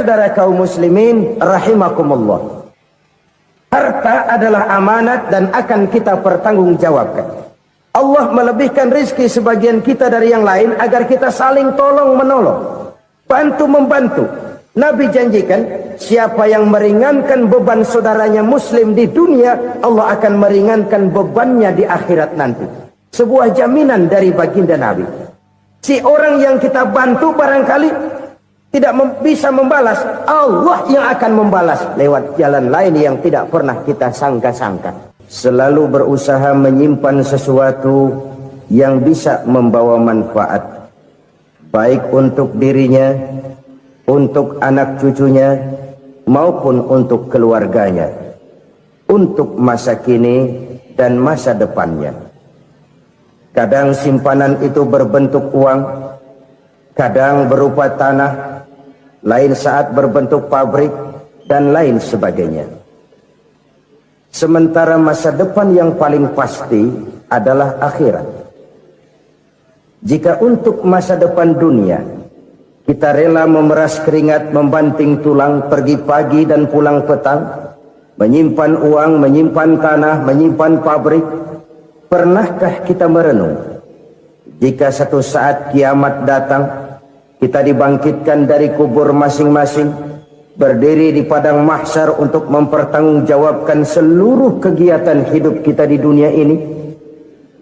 Saudara-saudara kaum muslimin rahimakumullah, harta adalah amanat dan akan kita pertanggungjawabkan. Allah melebihkan rezeki sebagian kita dari yang lain agar kita saling tolong menolong, bantu membantu. Nabi janjikan, siapa yang meringankan beban saudaranya muslim di dunia, Allah akan meringankan bebannya di akhirat nanti. Sebuah jaminan dari baginda Nabi. Si orang yang kita bantu barangkali tidak bisa membalas, Allah yang akan membalas lewat jalan lain yang tidak pernah kita sangka-sangka. Selalu berusaha menyimpan sesuatu yang bisa membawa manfaat, baik untuk dirinya, untuk anak cucunya, maupun untuk keluarganya, untuk masa kini dan masa depannya. Kadang simpanan itu berbentuk uang, kadang berupa tanah, lain saat berbentuk pabrik, dan lain sebagainya. Sementara masa depan yang paling pasti adalah akhirat. Jika untuk masa depan dunia kita rela memeras keringat, membanting tulang, pergi pagi dan pulang petang, menyimpan uang, menyimpan tanah, menyimpan pabrik, pernahkah kita merenung jika satu saat kiamat datang, kita dibangkitkan dari kubur masing-masing, berdiri di padang mahsyar untuk mempertanggungjawabkan seluruh kegiatan hidup kita di dunia ini,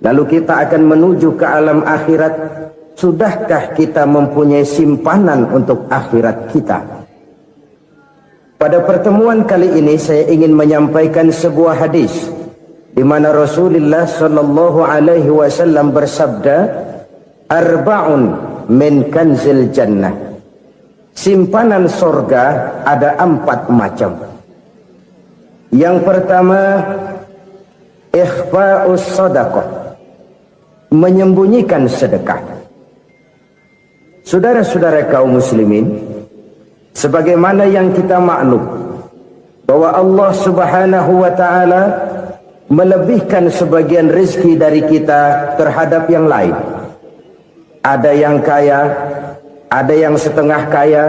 lalu kita akan menuju ke alam akhirat. Sudahkah kita mempunyai simpanan untuk akhirat kita? Pada pertemuan kali ini saya ingin menyampaikan sebuah hadis di mana Rasulullah sallallahu alaihi wasallam bersabda, arba'un min kanzil jannah. Simpanan sorga ada 4 macam. Yang pertama, ikhfa'us sadaqah, menyembunyikan sedekah. Saudara-saudara kaum muslimin, sebagaimana yang kita maklum bahwa Allah Subhanahu wa taala melebihkan sebagian rezeki dari kita terhadap yang lain. Ada yang kaya, ada yang setengah kaya,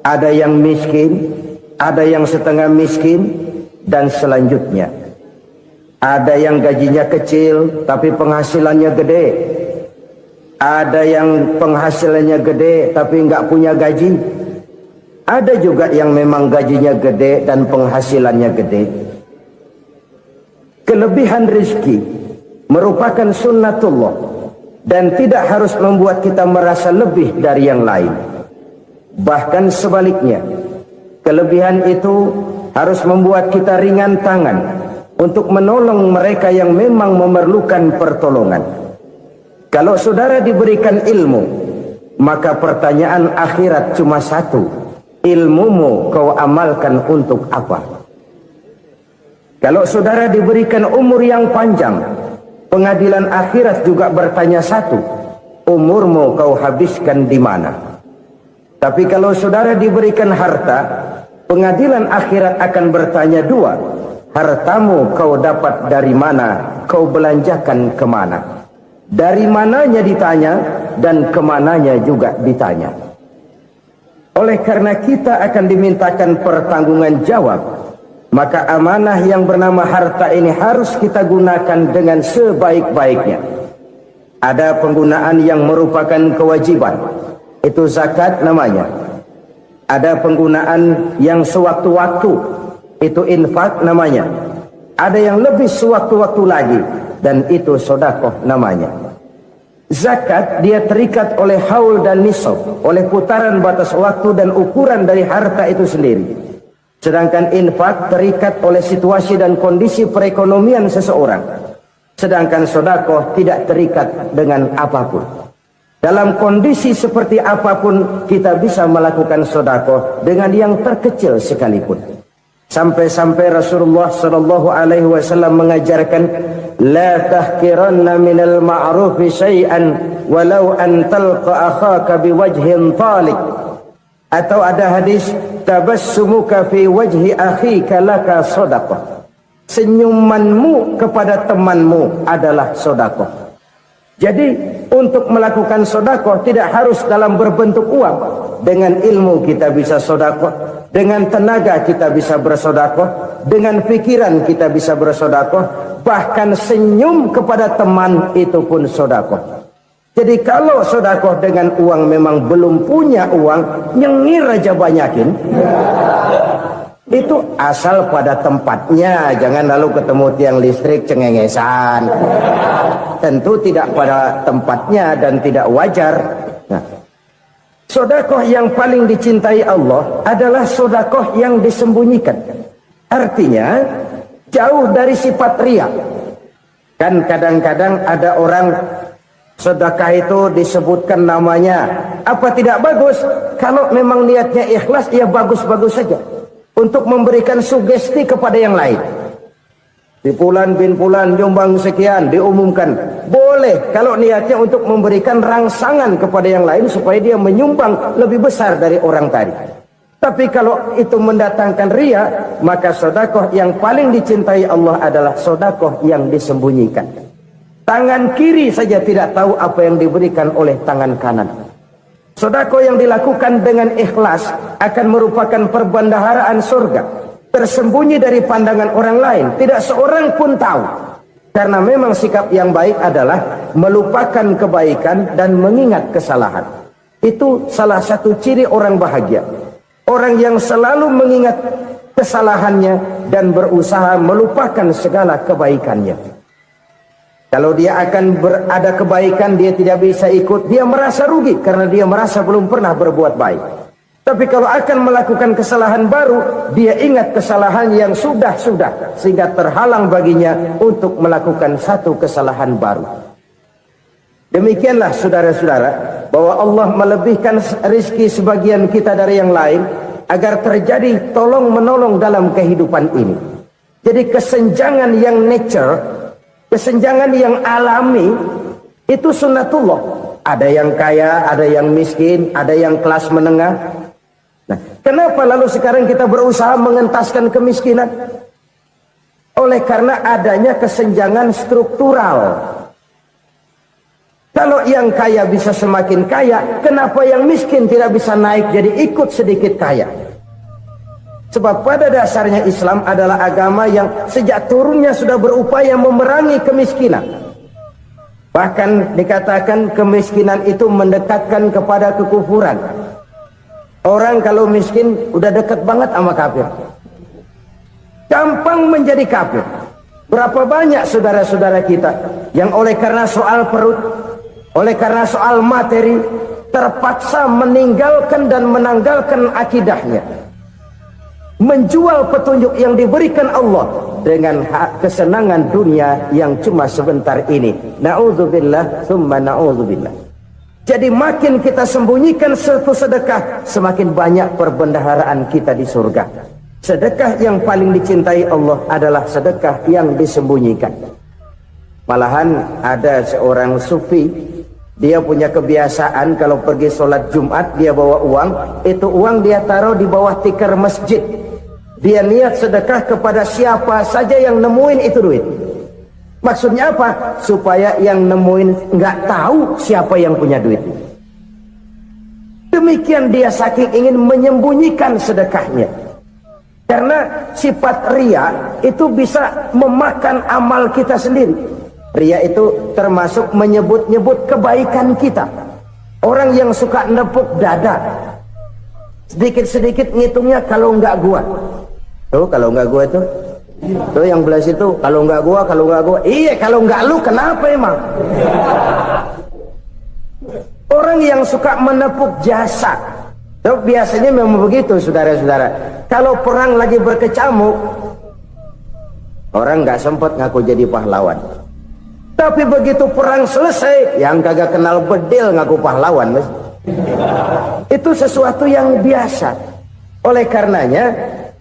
ada yang miskin, ada yang setengah miskin, dan selanjutnya. Ada yang gajinya kecil tapi penghasilannya gede. Ada yang penghasilannya gede tapi nggak punya gaji. Ada juga yang memang gajinya gede dan penghasilannya gede. Kelebihan rezeki merupakan sunnatullah dan tidak harus membuat kita merasa lebih dari yang lain. Bahkan sebaliknya, kelebihan itu harus membuat kita ringan tangan untuk menolong mereka yang memang memerlukan pertolongan. Kalau saudara diberikan ilmu, maka pertanyaan akhirat cuma satu, ilmumu kau amalkan untuk apa? Kalau saudara diberikan umur yang panjang, pengadilan akhirat juga bertanya satu, umurmu kau habiskan di mana? Tapi kalau saudara diberikan harta, pengadilan akhirat akan bertanya 2, hartamu kau dapat dari mana, kau belanjakan kemana? Dari mananya ditanya dan kemananya juga ditanya. Oleh karena kita akan dimintakan pertanggungan jawab, maka amanah yang bernama harta ini harus kita gunakan dengan sebaik-baiknya. Ada penggunaan yang merupakan kewajiban, itu zakat namanya. Ada penggunaan yang sewaktu-waktu, itu infak namanya. Ada yang lebih sewaktu-waktu lagi, dan itu sedekah namanya. Zakat dia terikat oleh haul dan nisab, oleh putaran batas waktu dan ukuran dari harta itu sendiri. Sedangkan infak terikat oleh situasi dan kondisi perekonomian seseorang. Sedangkan sedekah tidak terikat dengan apapun. Dalam kondisi seperti apapun kita bisa melakukan sedekah dengan yang terkecil sekalipun. Sampai-sampai Rasulullah sallallahu alaihi wasallam mengajarkan, la tahkiranna minal ma'rufi syai'an walau an talqa akhaka biwajhin talik. Atau ada hadis, tabassumuka fi wajhi akhika laka shadaqah. Senyumanmu kepada temanmu adalah sedekah. Jadi Untuk melakukan sodakoh tidak harus dalam berbentuk uang. Dengan ilmu kita bisa sodakoh, dengan tenaga kita bisa bersodakoh, dengan pikiran kita bisa bersodakoh, bahkan senyum kepada teman itu pun sodakoh. Jadi kalau sodakoh dengan uang memang belum punya uang, nyengir aja banyakin. Itu asal pada tempatnya, jangan lalu ketemu tiang listrik cengengesan. Tentu tidak pada tempatnya dan tidak wajar. Nah, sodakoh yang paling dicintai Allah adalah sodakoh yang disembunyikan. Artinya jauh dari sifat riya. Kan kadang-kadang ada orang sedekah itu disebutkan namanya. Apa tidak bagus? Kalau memang niatnya ikhlas, ya bagus-bagus saja. Untuk memberikan sugesti kepada yang lain. Si Fulan bin Fulan nyumbang sekian, diumumkan. Boleh kalau niatnya untuk memberikan rangsangan kepada yang lain supaya dia menyumbang lebih besar dari orang tadi. Tapi kalau itu mendatangkan riya, maka sodakoh yang paling dicintai Allah adalah sodakoh yang disembunyikan. Tangan kiri saja tidak tahu apa yang diberikan oleh tangan kanan. Sedekah yang dilakukan dengan ikhlas akan merupakan perbendaharaan surga, tersembunyi dari pandangan orang lain, tidak seorang pun tahu. Karena memang sikap yang baik adalah melupakan kebaikan dan mengingat kesalahan. Itu salah satu ciri orang bahagia. Orang yang selalu mengingat kesalahannya dan berusaha melupakan segala kebaikannya. Kalau dia akan berada kebaikan, dia tidak bisa ikut, dia merasa rugi karena dia merasa belum pernah berbuat baik. Tapi kalau akan melakukan kesalahan baru, dia ingat kesalahan yang sudah-sudah, sehingga terhalang baginya untuk melakukan satu kesalahan baru. Demikianlah saudara-saudara, bahwa Allah melebihkan rizki sebagian kita dari yang lain, agar terjadi tolong-menolong dalam kehidupan ini. Jadi kesenjangan yang nature, kesenjangan yang alami, itu sunnatullah. Ada yang kaya, ada yang miskin, ada yang kelas menengah. Nah, kenapa lalu sekarang kita berusaha mengentaskan kemiskinan? Oleh karena adanya kesenjangan struktural. Kalau yang kaya bisa semakin kaya, kenapa yang miskin tidak bisa naik jadi ikut sedikit kaya? Sebab pada dasarnya Islam adalah agama yang sejak turunnya sudah berupaya memerangi kemiskinan. Bahkan dikatakan kemiskinan itu mendekatkan kepada kekufuran. Orang kalau miskin udah dekat banget sama kafir. Gampang menjadi kafir. Berapa banyak saudara-saudara kita yang oleh karena soal perut, oleh karena soal materi, terpaksa meninggalkan dan menanggalkan akidahnya. Menjual petunjuk yang diberikan Allah dengan kesenangan dunia yang cuma sebentar ini. Na'udzubillah, summa na'udzubillah. Jadi makin kita sembunyikan satu sedekah, semakin banyak perbendaharaan kita di surga. Sedekah yang paling dicintai Allah adalah sedekah yang disembunyikan. Malahan ada seorang sufi, dia punya kebiasaan kalau pergi sholat Jumat dia bawa uang, itu uang dia taruh di bawah tikar masjid. Dia niat sedekah kepada siapa saja yang nemuin itu duit. Maksudnya apa? Supaya yang nemuin nggak tahu siapa yang punya duit. Demikian dia saking ingin menyembunyikan sedekahnya. Karena sifat riya itu bisa memakan amal kita sendiri. Riya itu termasuk menyebut-nyebut kebaikan kita. Orang yang suka nepuk dada, sedikit-sedikit ngitungnya kalau nggak gua. Tuh kalau nggak gua tuh yang belah situ, kalau nggak gua. Iya kalau nggak lu kenapa emang? Orang yang suka menepuk jasa, tuh biasanya memang begitu saudara-saudara. Kalau perang lagi berkecamuk, orang nggak sempat ngaku jadi pahlawan. Tapi begitu perang selesai, yang kagak kenal bedil ngaku pahlawan, mas. Itu sesuatu yang biasa. Oleh karenanya,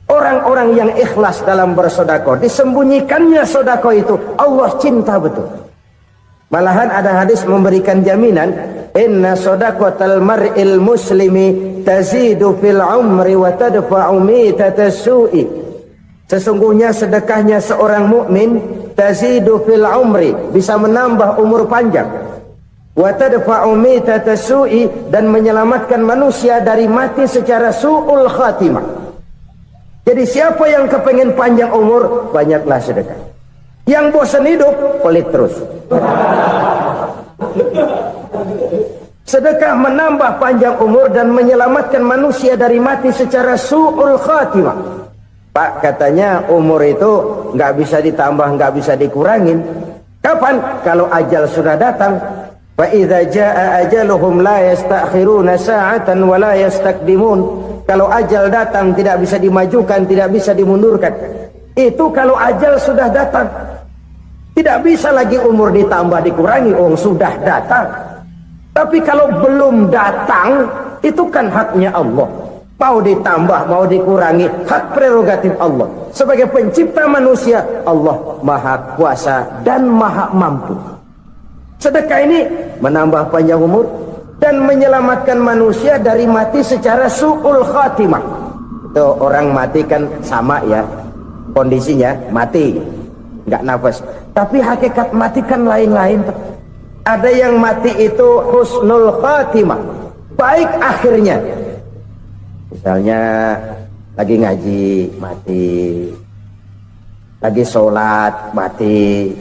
orang-orang yang ikhlas dalam bersedekah, disembunyikannya sedekah itu, Allah cinta betul. Malahan ada hadis memberikan jaminan, inna shadaqatal mar'il muslimi tazidu fil umri wa tadfa'u mitatas su'i. Sesungguhnya sedekahnya seorang mukmin tazidu fil umri, bisa menambah umur panjang, wa tadfa'u mitata su'i, dan menyelamatkan manusia dari mati secara su'ul khatimah. Jadi siapa yang kepengen panjang umur, banyaklah sedekah. Yang bosan hidup, pelit terus. Sedekah menambah panjang umur dan menyelamatkan manusia dari mati secara su'ul khatimah. Pak, katanya umur itu nggak bisa ditambah, nggak bisa dikurangin. Kapan? Kalau ajal sudah datang. Fa idza jaa ajaluhum la yastakhiruna sa'atan wa la yastakdimun. Kalau ajal datang tidak bisa dimajukan, tidak bisa dimundurkan. Itu kalau ajal sudah datang. Tidak bisa lagi umur ditambah dikurangi, sudah datang. Tapi kalau belum datang, itu kan haknya Allah. Mau ditambah, mau dikurangi, hak prerogatif Allah. Sebagai pencipta manusia, Allah Maha Kuasa dan Maha Mampu. Sedekah ini menambah panjang umur dan menyelamatkan manusia dari mati secara su'ul khatimah. Itu orang mati kan sama ya, kondisinya mati, nggak nafas. Tapi hakikat mati kan lain-lain. Ada yang mati itu husnul khatimah, baik akhirnya. Misalnya lagi ngaji mati, lagi sholat mati,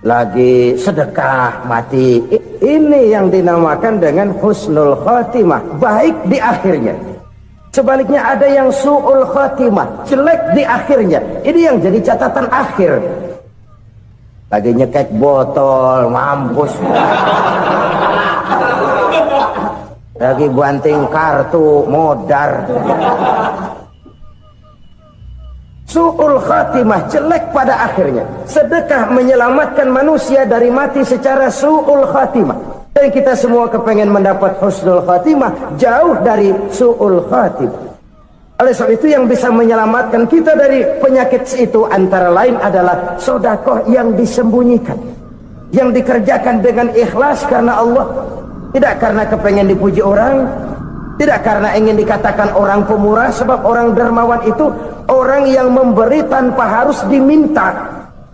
lagi sedekah mati. Ini yang dinamakan dengan husnul khatimah, baik di akhirnya. Sebaliknya ada yang su'ul khatimah, jelek di akhirnya. Ini yang jadi catatan akhir. Lagi nyekek botol, mampus. Lagi banting kartu, modar. Su'ul khatimah, jelek pada akhirnya. Sedekah menyelamatkan manusia dari mati secara su'ul khatimah. Dan kita semua kepengen mendapat husnul khatimah, jauh dari su'ul khatimah. Oleh sebab itu yang bisa menyelamatkan kita dari penyakit itu antara lain adalah sedekah yang disembunyikan, yang dikerjakan dengan ikhlas karena Allah, tidak karena kepengen dipuji orang, tidak karena ingin dikatakan orang pemurah. Sebab orang dermawan itu orang yang memberi tanpa harus diminta.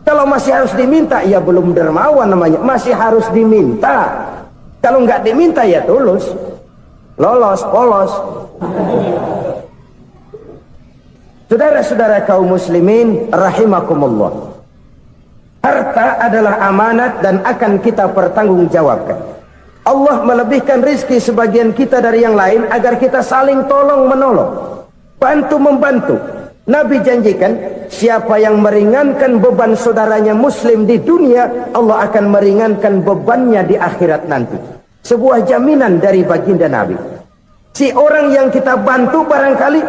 Kalau masih harus diminta, ya belum dermawan namanya, masih harus diminta. Kalau nggak diminta ya tulus, lolos, polos. Saudara-saudara kaum muslimin rahimakumullah, harta adalah amanat dan akan kita pertanggungjawabkan. Allah melebihkan rizki sebagian kita dari yang lain agar kita saling tolong menolong, bantu membantu. Nabi janjikan siapa yang meringankan beban saudaranya muslim di dunia, Allah akan meringankan bebannya di akhirat nanti. Sebuah jaminan dari baginda Nabi. Si orang yang kita bantu barangkali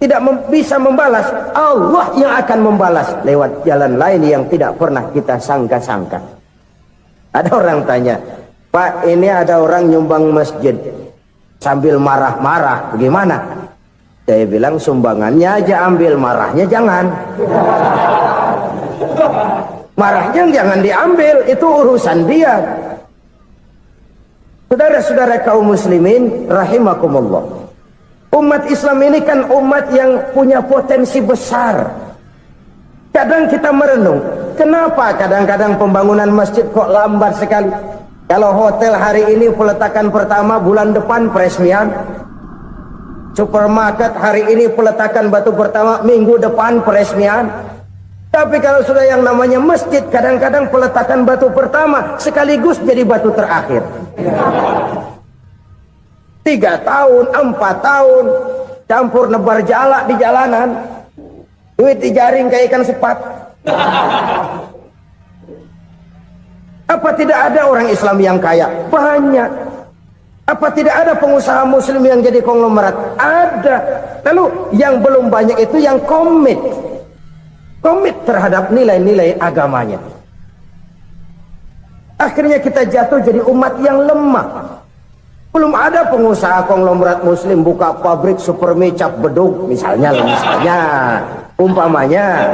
tidak bisa membalas, Allah yang akan membalas lewat jalan lain yang tidak pernah kita sangka-sangka. Ada orang tanya, Pak, ini ada orang nyumbang masjid sambil marah-marah, bagaimana? Saya bilang sumbangannya aja ambil, marahnya jangan. Marahnya jangan diambil, itu urusan dia. Saudara-saudara kaum muslimin rahimakumullah, umat Islam ini kan umat yang punya potensi besar. Kadang kita merenung, kenapa kadang-kadang pembangunan masjid kok lambat sekali? Kalau hotel hari ini peletakan pertama, bulan depan peresmian. Supermarket hari ini peletakan batu pertama, minggu depan peresmian. Tapi kalau sudah yang namanya masjid, kadang-kadang peletakan batu pertama sekaligus jadi batu terakhir. 3 tahun, 4 tahun, campur nebar jalak di jalanan, duit dijaring kayak ikan sepat. Apa tidak ada orang Islam yang kaya? Banyak. Apa tidak ada pengusaha muslim yang jadi konglomerat? Ada. Lalu yang belum banyak itu yang komit terhadap nilai-nilai agamanya. Akhirnya kita jatuh jadi umat yang lemah. Belum ada pengusaha konglomerat muslim buka pabrik supermi cap beduk misalnya umpamanya,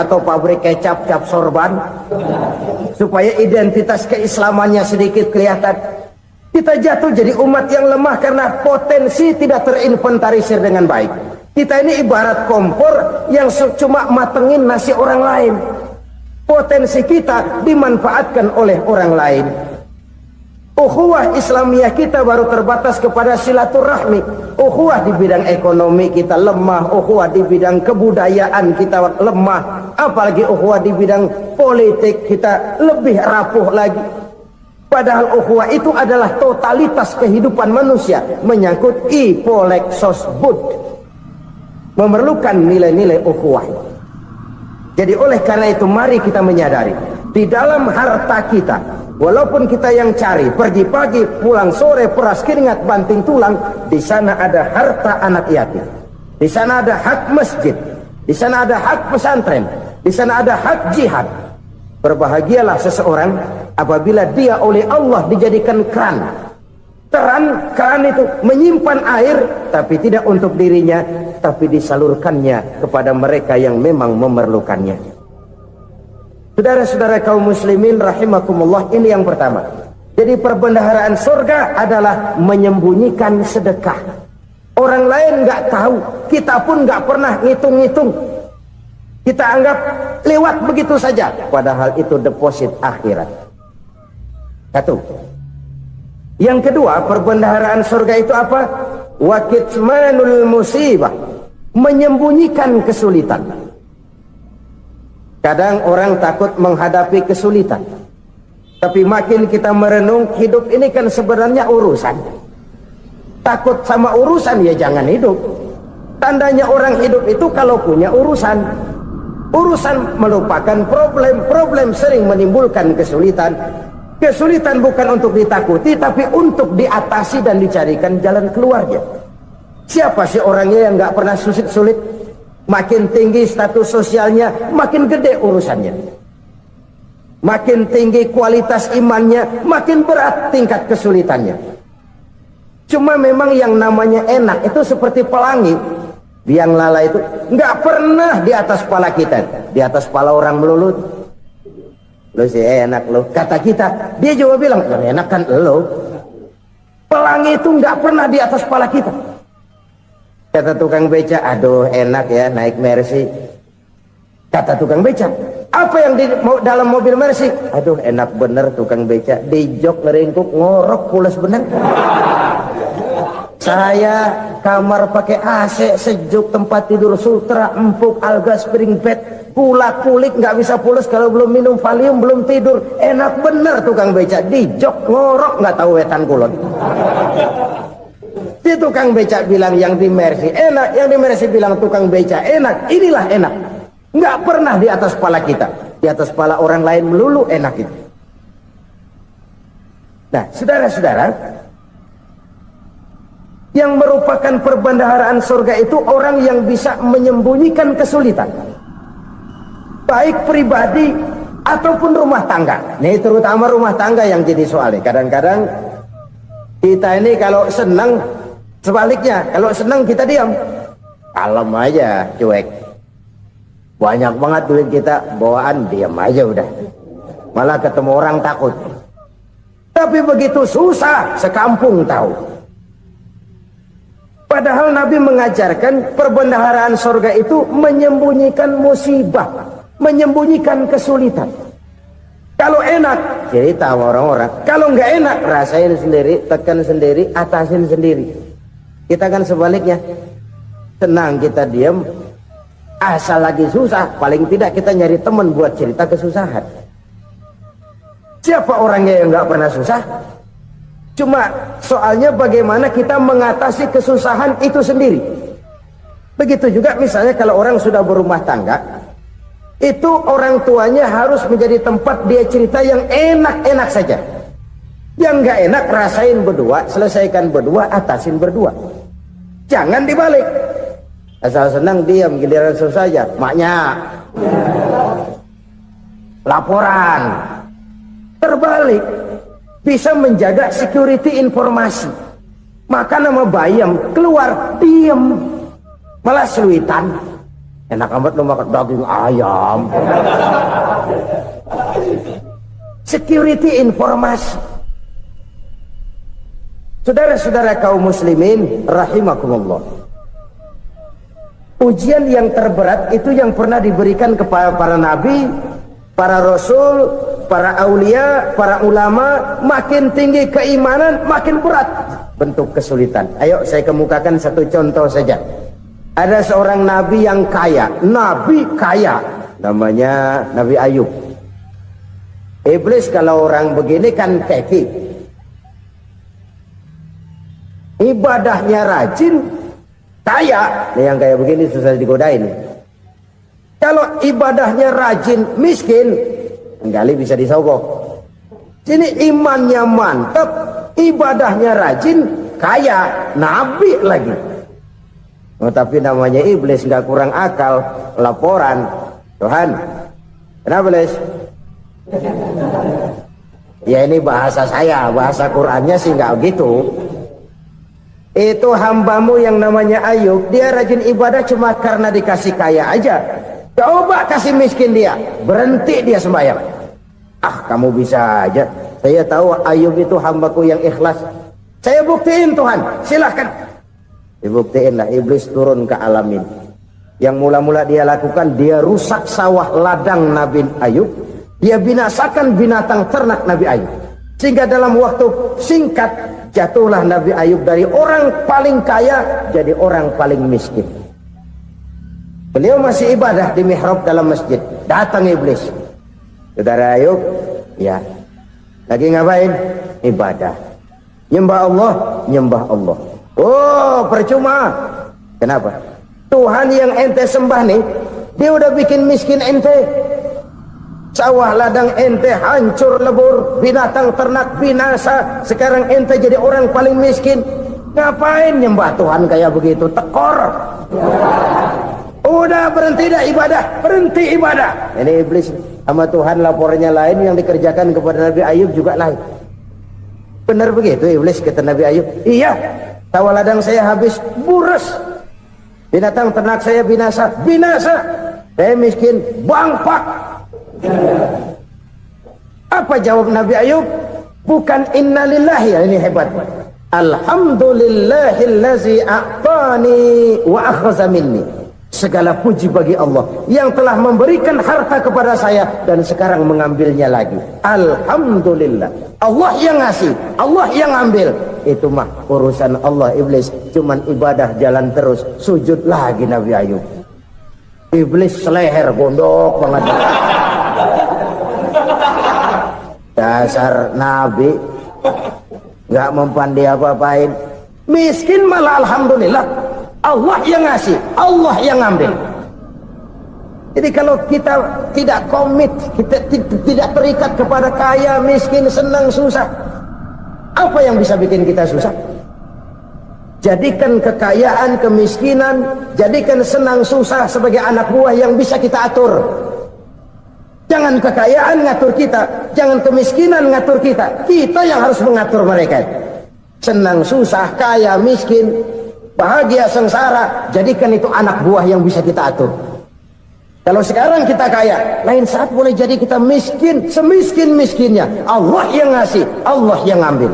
atau pabrik kecap cap sorban, supaya identitas keislamannya sedikit kelihatan. Kita jatuh jadi umat yang lemah karena potensi tidak terinventarisir dengan baik. Kita ini ibarat kompor yang cuma matengin nasi orang lain. Potensi kita dimanfaatkan oleh orang lain. Ukhuwah Islamiyah kita baru terbatas kepada silaturahmi. Ukhuwah di bidang ekonomi kita lemah, ukhuwah di bidang kebudayaan kita lemah, apalagi ukhuwah di bidang politik kita lebih rapuh lagi. Padahal ukhuwah itu adalah totalitas kehidupan manusia, menyangkut ipolek sosbud, memerlukan nilai-nilai ukhuwah. Jadi oleh karena itu mari kita menyadari di dalam harta kita, walaupun kita yang cari, pergi pagi, pulang sore, peras keringat, banting tulang, di sana ada harta anak yatim, di sana ada hak masjid, di sana ada hak pesantren, di sana ada hak jihad. Berbahagialah seseorang apabila dia oleh Allah dijadikan keran. Keran itu menyimpan air, tapi tidak untuk dirinya, tapi disalurkannya kepada mereka yang memang memerlukannya. Saudara-saudara kaum muslimin rahimakumullah, ini yang pertama. Jadi perbendaharaan surga adalah menyembunyikan sedekah. Orang lain nggak tahu, kita pun nggak pernah ngitung-ngitung. Kita anggap lewat begitu saja, padahal itu deposit akhirat. Satu. Yang kedua, perbendaharaan surga itu apa? Wa kitmanul musibah, menyembunyikan kesulitan. Kadang orang takut menghadapi kesulitan, tapi makin kita merenung, hidup ini kan sebenarnya urusan. Takut sama urusan ya jangan hidup. Tandanya orang hidup itu kalau punya urusan. Urusan melupakan problem, problem sering menimbulkan kesulitan. Kesulitan bukan untuk ditakuti, tapi untuk diatasi dan dicarikan jalan keluarnya. Siapa sih orangnya yang nggak pernah sulit-sulit? Makin tinggi status sosialnya, makin gede urusannya. Makin tinggi kualitas imannya, makin berat tingkat kesulitannya. Cuma memang yang namanya enak itu seperti pelangi. Biang lala itu nggak pernah di atas kepala kita, di atas kepala orang melulu. Lo sih enak lo, kata kita. Dia juga bilang, yang enak kan lo. Pelangi itu nggak pernah di atas kepala kita. Kata tukang beca, aduh enak ya naik Mercy. Kata tukang beca, apa yang di dalam mobil Mercy? Aduh enak bener tukang beca, di jok ngeringkuk ngorok pulas bener. Saya kamar pakai AC sejuk, tempat tidur sutra empuk, alga spring bed, kulak kulik nggak bisa pulas kalau belum minum Valium, belum tidur. Enak bener tukang beca, di jok ngorok nggak tahu wetan kulon. Si tukang beca bilang yang di Mercy enak, yang di Mercy bilang tukang beca enak. Inilah enak, nggak pernah di atas kepala kita, di atas kepala orang lain melulu enak itu. Nah saudara-saudara, yang merupakan perbendaharaan surga itu orang yang bisa menyembunyikan kesulitan, baik pribadi ataupun rumah tangga. Nih terutama rumah tangga yang jadi soalnya. Kadang-kadang kita ini kalau senang, sebaliknya kalau senang kita diam, kalem aja, cuek. Banyak banget duit kita bawaan, diam aja udah. Malah ketemu orang takut. Tapi begitu susah, sekampung tahu. Padahal Nabi mengajarkan perbendaharaan surga itu menyembunyikan musibah, menyembunyikan kesulitan. Kalau enak, cerita sama orang-orang. Kalau nggak enak, rasain sendiri, tekan sendiri, atasin sendiri. Kita kan sebaliknya, tenang kita diam, asal lagi susah, paling tidak kita nyari teman buat cerita kesusahan. Siapa orangnya yang nggak pernah susah? Cuma soalnya bagaimana kita mengatasi kesusahan itu sendiri. Begitu juga misalnya kalau orang sudah berumah tangga, itu orang tuanya harus menjadi tempat dia cerita yang enak-enak saja. Yang nggak enak rasain berdua, selesaikan berdua, atasin berdua. Jangan dibalik. Asal senang diam, giliran susah saja. Maknya laporan. Terbalik. Bisa menjaga security informasi. Makan sama bayam, keluar diem, malah seluitan. Enak amat lo makan daging ayam. Security informasi. Saudara-saudara kaum muslimin rahimakumullah, ujian yang terberat itu yang pernah diberikan kepada para nabi para rasul, para aulia, para ulama, makin tinggi keimanan, makin berat bentuk kesulitan. Ayo saya kemukakan satu contoh saja. Ada seorang nabi yang kaya, nabi kaya, namanya Nabi Ayub. Iblis kalau orang begini kan keki, ibadahnya rajin, kaya. Nih yang kayak begini susah digodain. Kalau ibadahnya rajin, miskin, kali bisa disogok. Sini imannya mantap, ibadahnya rajin, kaya, nabi lagi. Oh, tapi namanya iblis, nggak kurang akal. Laporan, Tuhan, kenapa Les? Ya ini bahasa saya, bahasa Qurannya sih nggak gitu. Itu hambamu yang namanya Ayub, dia rajin ibadah cuma karena dikasih kaya aja. Coba kasih miskin dia, berhenti dia sembahyang. Ah, kamu bisa aja. Saya tahu Ayub itu hambaku yang ikhlas. Saya buktiin Tuhan, silahkan. Dibuktiin lah, iblis turun ke alam ini. Yang mula-mula dia lakukan, dia rusak sawah ladang Nabi Ayub. Dia binasakan binatang ternak Nabi Ayub. Sehingga dalam waktu singkat, jatuhlah Nabi Ayub dari orang paling kaya, jadi orang paling miskin. Beliau masih ibadah di mihrab dalam masjid. Datang iblis. Saudara Ayub, ya. Lagi ngapain? Ibadah. Nyembah Allah, nyembah Allah. Oh, percuma. Kenapa? Tuhan yang ente sembah nih, dia udah bikin miskin ente. Sawah ladang ente hancur lebur, binatang ternak binasa. Sekarang ente jadi orang paling miskin. Ngapain nyembah Tuhan kayak begitu? Tekor. Udah berhenti dah ibadah, berhenti ibadah. Ini iblis sama Tuhan laporannya lain, yang dikerjakan kepada Nabi Ayub juga lain. Benar begitu iblis kata Nabi Ayub? Iya, sawah ladang saya habis buras, binatang ternak saya binasa, binasa. Saya miskin, bangpak. Apa jawab Nabi Ayub? Bukan innalillahi, ya ini hebat. Alhamdulillahillazi a'tani wa akhza minni. Segala puji bagi Allah yang telah memberikan harta kepada saya dan sekarang mengambilnya lagi. Alhamdulillah. Allah yang ngasih, Allah yang ambil. Itu mah urusan Allah. Iblis cuman ibadah jalan terus, sujud lagi Nabi Ayub. Iblis seleher gondok banget. Dasar Nabi nggak mempan dia apa-apain. Miskin malah alhamdulillah. Allah yang ngasih, Allah yang ngambil. Jadi kalau kita tidak komit, kita tidak terikat kepada kaya, miskin, senang, susah, apa yang bisa bikin kita susah? Jadikan kekayaan, kemiskinan, jadikan senang, susah sebagai anak buah yang bisa kita atur. Jangan kekayaan ngatur kita, jangan kemiskinan ngatur kita. Kita yang harus mengatur mereka. Senang, susah, kaya, miskin, bahagia, sengsara, jadikan itu anak buah yang bisa kita atur. Kalau sekarang kita kaya, lain saat boleh jadi kita miskin, semiskin-miskinnya. Allah yang ngasih, Allah yang ngambil.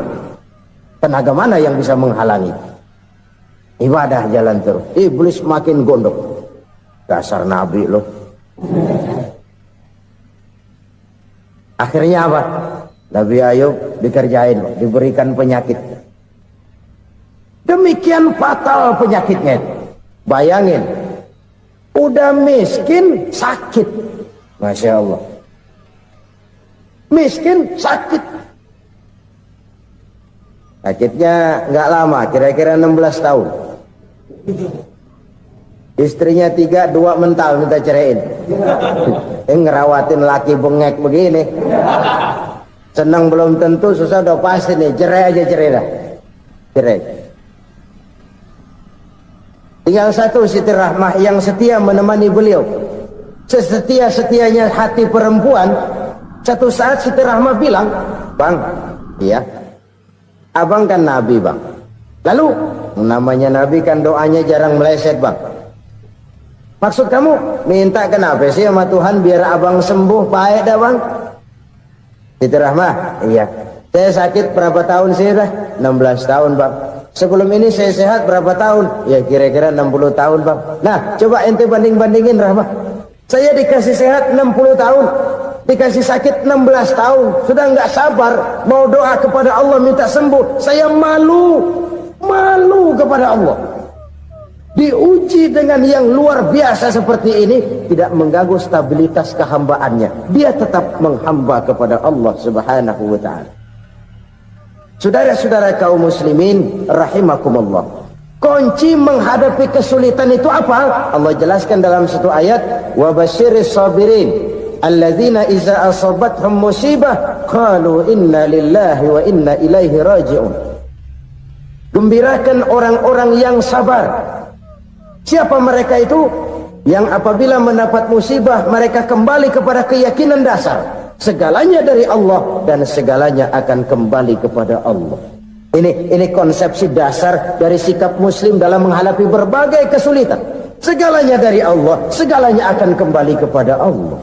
Tenaga mana yang bisa menghalangi? Ibadah jalan terus. Iblis makin gondok. Dasar Nabi loh. Akhirnya apa? Nabi Ayub dikerjain, diberikan penyakit. Demikian fatal penyakitnya. Bayangin, udah miskin sakit. Masya Allah. Miskin sakit. Sakitnya nggak lama, kira-kira 16 tahun. Istrinya 3, 2 mental minta ceraiin. Ngerawatin laki bengek begini. Senang belum tentu, susah udah pasti nih. Cerai aja, cerai dah. Cerai. Tinggal satu Siti Rahmah yang setia menemani beliau. Sesetia-setianya hati perempuan. Satu saat Siti Rahmah bilang, "Bang, iya, abang kan Nabi bang. Lalu, namanya Nabi kan doanya jarang meleset bang. Maksud kamu minta kenapa sih sama Tuhan biar abang sembuh baik dah bang?" Siti Rahmah, iya. Saya sakit berapa tahun sih dah? 16 tahun bang. Sebelum ini saya sehat berapa tahun? Ya kira-kira 60 tahun bang. Nah coba ente banding-bandingin Rahmah. Saya dikasih sehat 60 tahun. dikasih sakit 16 tahun, sudah nggak sabar mau doa kepada Allah minta sembuh. Saya malu kepada Allah. Diuji dengan yang luar biasa seperti ini, tidak mengganggu stabilitas kehambaannya. Dia tetap menghamba kepada Allah Subhanahu wa ta'ala. Saudara-saudara kaum muslimin rahimakumullah, kunci menghadapi kesulitan itu apa? Allah jelaskan dalam satu ayat, wa basyiris sabirin alladzina iza asabathum musibah qalu inna lillahi wa inna ilaihi raji'un. Gembirakan orang-orang yang sabar. Siapa mereka itu? Yang apabila mendapat musibah mereka kembali kepada keyakinan dasar, segalanya dari Allah dan segalanya akan kembali kepada Allah. Ini konsepsi dasar dari sikap muslim dalam menghadapi berbagai kesulitan. Segalanya dari Allah, segalanya akan kembali kepada Allah.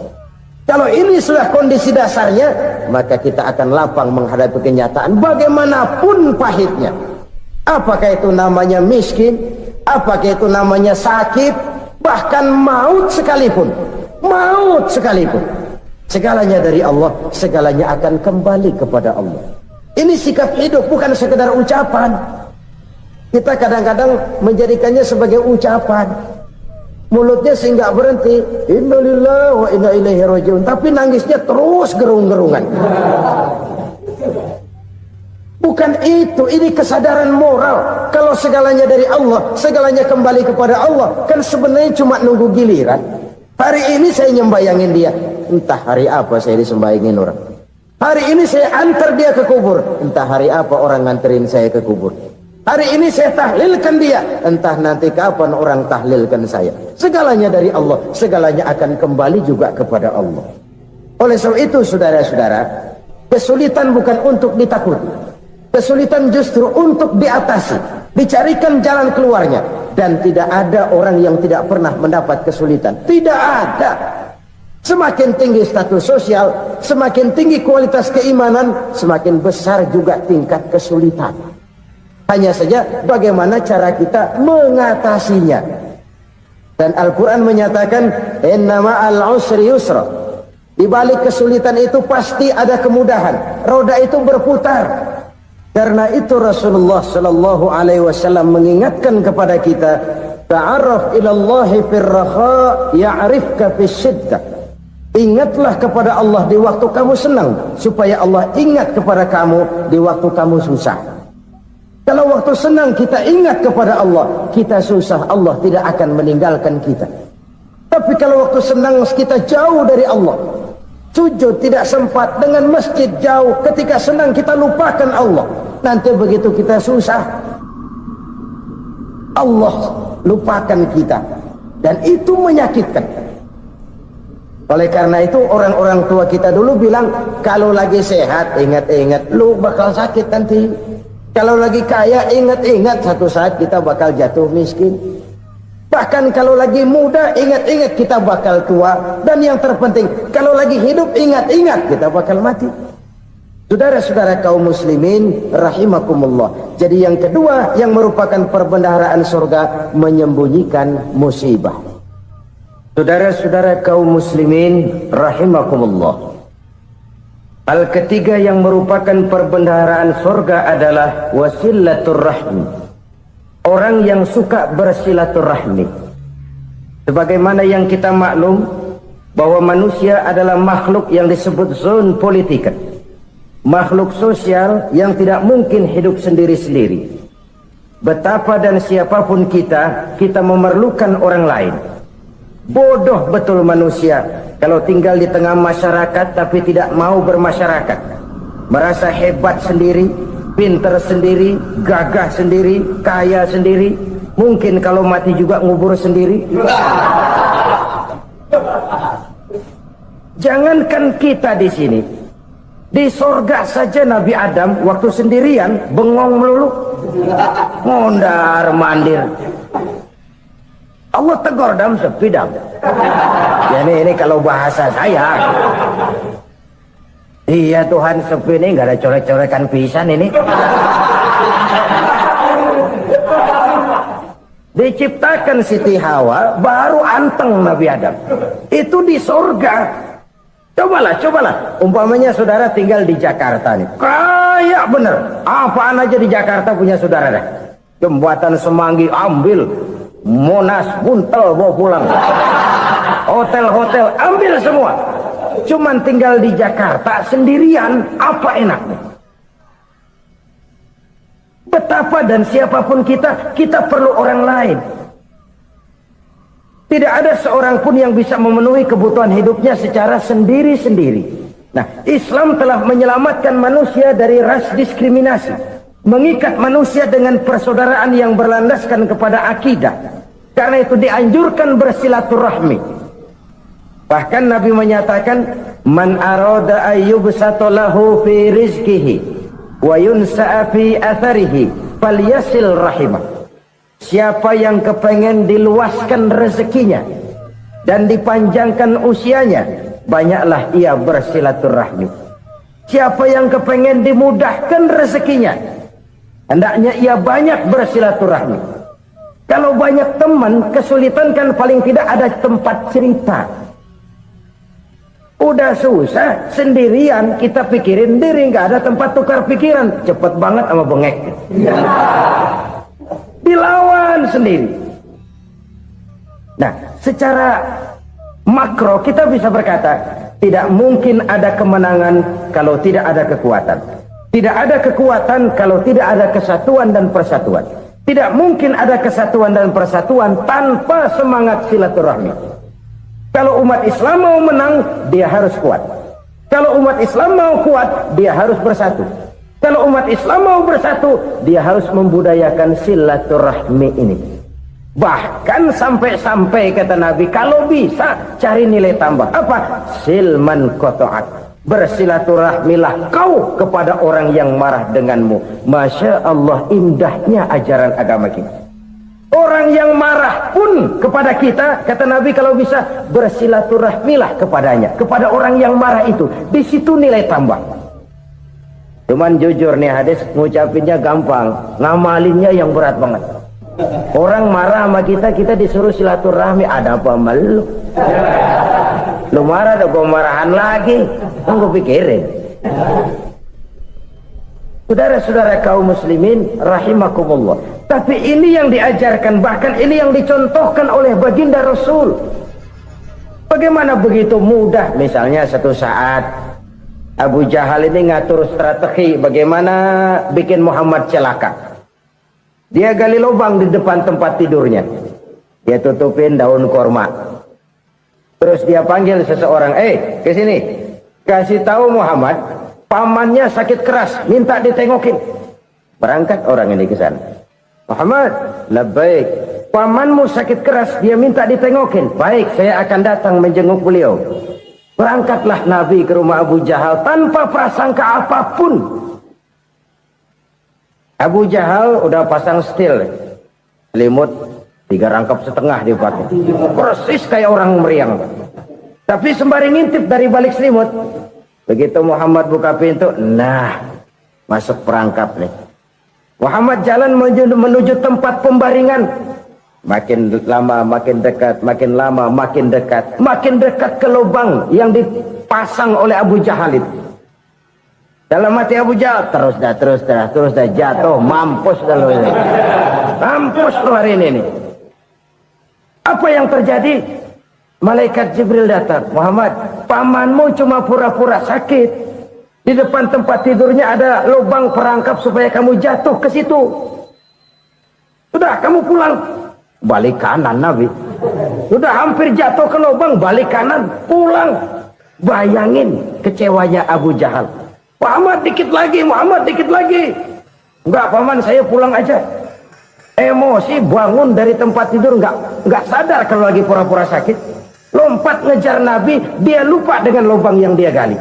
Kalau ini sudah kondisi dasarnya, maka kita akan lapang menghadapi kenyataan bagaimanapun pahitnya. Apakah itu namanya miskin, apakah itu namanya sakit, bahkan maut sekalipun, segalanya dari Allah, segalanya akan kembali kepada Allah. Ini sikap hidup, bukan sekedar ucapan. Kita kadang-kadang menjadikannya sebagai ucapan, mulutnya sehingga berhenti innalillahi wa inna ilaihi raji'un, tapi nangisnya terus gerung-gerungan. Bukan itu, ini kesadaran moral. Kalau segalanya dari Allah, segalanya kembali kepada Allah, kan sebenarnya cuma nunggu giliran. Hari ini saya nyembayangin dia, entah hari apa saya disembayangin orang. Hari ini saya antar dia ke kubur, entah hari apa orang nganterin saya ke kubur. Hari ini saya tahlilkan dia, entah nanti kapan orang tahlilkan saya. Segalanya dari Allah, segalanya akan kembali juga kepada Allah. Oleh sebab itu saudara-saudara, kesulitan bukan untuk ditakuti. Kesulitan justru untuk diatasi, dicarikan jalan keluarnya. Dan tidak ada orang yang tidak pernah mendapat kesulitan. Tidak ada. Semakin tinggi status sosial, semakin tinggi kualitas keimanan, semakin besar juga tingkat kesulitan. Hanya saja bagaimana cara kita mengatasinya. Dan Al-Quran menyatakan, inna ma'al usri yusra. Di balik kesulitan itu pasti ada kemudahan. Roda itu berputar. Karena itu Rasulullah sallallahu alaihi wasallam mengingatkan kepada kita, ta'arraf ilallahi firraha ya'rifka fisyiddah. Ingatlah kepada Allah di waktu kamu senang, supaya Allah ingat kepada kamu di waktu kamu susah. Kalau waktu senang kita ingat kepada Allah, kita susah, Allah tidak akan meninggalkan kita. Tapi kalau waktu senang kita jauh dari Allah, sujud tidak sempat, dengan masjid jauh, ketika senang kita lupakan Allah. Nanti begitu kita susah, Allah lupakan kita, dan itu menyakitkan. Oleh karena itu orang-orang tua kita dulu bilang, kalau lagi sehat ingat-ingat lu bakal sakit nanti. Kalau lagi kaya ingat-ingat satu saat kita bakal jatuh miskin. Bahkan kalau lagi muda ingat-ingat kita bakal tua. Dan yang terpenting, kalau lagi hidup ingat-ingat kita bakal mati. Saudara-saudara kaum muslimin rahimakumullah. Jadi yang kedua yang merupakan perbendaharaan surga, menyembunyikan musibah. Saudara-saudara kaum muslimin rahimakumullah. Hal ketiga yang merupakan perbendaharaan surga adalah wasilatur rahmi. Orang yang suka bersilaturahmi. Sebagaimana yang kita maklum bahwa manusia adalah makhluk yang disebut zon politika. Makhluk sosial yang tidak mungkin hidup sendiri-sendiri. Betapa dan siapapun kita memerlukan orang lain. Bodoh betul manusia kalau tinggal di tengah masyarakat tapi tidak mau bermasyarakat. Merasa hebat sendiri, pinter sendiri, gagah sendiri, kaya sendiri. Mungkin kalau mati juga ngubur sendiri. Jangankan kita di sini, di sorga saja Nabi Adam waktu sendirian bengong melulu, mondar mandir. Allah tegur dam sepi dam. Ya ini kalau bahasa saya. Iya Tuhan sepi ini nggak ada coret-corekan pisan ini. Diciptakan Siti Hawa baru anteng Nabi Adam. Itu di sorga. Cobalah. Umpamanya saudara tinggal di Jakarta nih. Kayak bener. Apaan aja di Jakarta punya saudara dah. Jembatan Semanggi ambil. Monas, Buntel bawa pulang. Hotel-hotel ambil semua. Cuman tinggal di Jakarta sendirian. Apa enaknya? Betapa dan siapapun kita perlu orang lain. Tidak ada seorang pun yang bisa memenuhi kebutuhan hidupnya secara sendiri-sendiri. Nah, Islam telah menyelamatkan manusia dari ras diskriminasi, mengikat manusia dengan persaudaraan yang berlandaskan kepada akidah. Karena itu dianjurkan bersilaturahmi. Bahkan Nabi menyatakan, "Man arada ayyubsata lahu fi rizqihi wa yunsa'a fi atharihi falyasil rahimah." Siapa yang kepengen diluaskan rezekinya dan dipanjangkan usianya, banyaklah ia bersilaturahmi. Siapa yang kepengen dimudahkan rezekinya, hendaknya ia banyak bersilaturahmi. Kalau banyak teman, kesulitan kan paling tidak ada tempat cerita. Udah susah, sendirian kita pikirin diri, nggak ada tempat tukar pikiran. Cepet banget sama bengek. Dilawan sendiri. Nah, secara makro kita bisa berkata, tidak mungkin ada kemenangan kalau tidak ada kekuatan. Tidak ada kekuatan kalau tidak ada kesatuan dan persatuan. Tidak mungkin ada kesatuan dan persatuan tanpa semangat silaturahmi. Kalau umat Islam mau menang, dia harus kuat. Kalau umat Islam mau kuat, dia harus bersatu. Kalau umat Islam mau bersatu, dia harus membudayakan silaturahmi ini. Bahkan sampai-sampai kata Nabi, kalau bisa cari nilai tambah. Apa? Silman qata'at. Bersilaturahmilah kau kepada orang yang marah denganmu. Masya Allah, indahnya ajaran agama kita. Orang yang marah pun kepada kita, kata Nabi, kalau bisa bersilaturahmilah kepadanya, kepada orang yang marah itu. Di situ nilai tambah. Cuman jujur nih hadis, ngucapinnya gampang, ngamalinnya yang berat banget. Orang marah sama kita disuruh silaturahmi, ada apa malu? Lu marah atau gua marahan lagi? Tunggu pikirin. Saudara-saudara kaum muslimin rahimakumullah. Tapi ini yang diajarkan, bahkan ini yang dicontohkan oleh baginda Rasul. Bagaimana begitu mudah, misalnya satu saat Abu Jahal ini ngatur strategi bagaimana bikin Muhammad celaka. Dia gali lubang di depan tempat tidurnya. Dia tutupin daun korma. Terus dia panggil seseorang, ke sini. Kasih tahu Muhammad, pamannya sakit keras, minta ditengokin. Berangkat orang ini ke sana. Muhammad, labbaik. Pamanmu sakit keras, dia minta ditengokin. Baik, saya akan datang menjenguk beliau. Berangkatlah Nabi ke rumah Abu Jahal tanpa prasangka apapun. Abu Jahal udah pasang setil, selimut 3 rangkap setengah dipakai, persis kayak orang meriang. Tapi sembari ngintip dari balik selimut, begitu Muhammad buka pintu, nah masuk perangkap nih. Muhammad jalan menuju tempat pembaringan. Makin lama makin dekat, makin lama makin dekat, makin dekat ke lubang yang dipasang oleh Abu Jahal itu. Dalam hati Abu Jahal, terus dah jatuh, mampus dah lo ini. Mampus lo hari ini nih. Apa yang terjadi? Malaikat Jibril datang. Muhammad, pamanmu cuma pura-pura sakit. Di depan tempat tidurnya ada lubang perangkap supaya kamu jatuh ke situ. Sudah, kamu pulang. Balik kanan Nabi. Sudah hampir jatuh ke lubang, balik kanan, pulang. Bayangin kecewanya Abu Jahal. Muhammad dikit lagi. Enggak paman, saya pulang aja. Emosi bangun dari tempat tidur, enggak sadar kalau lagi pura-pura sakit. Lompat ngejar Nabi, dia lupa dengan lubang yang dia gali.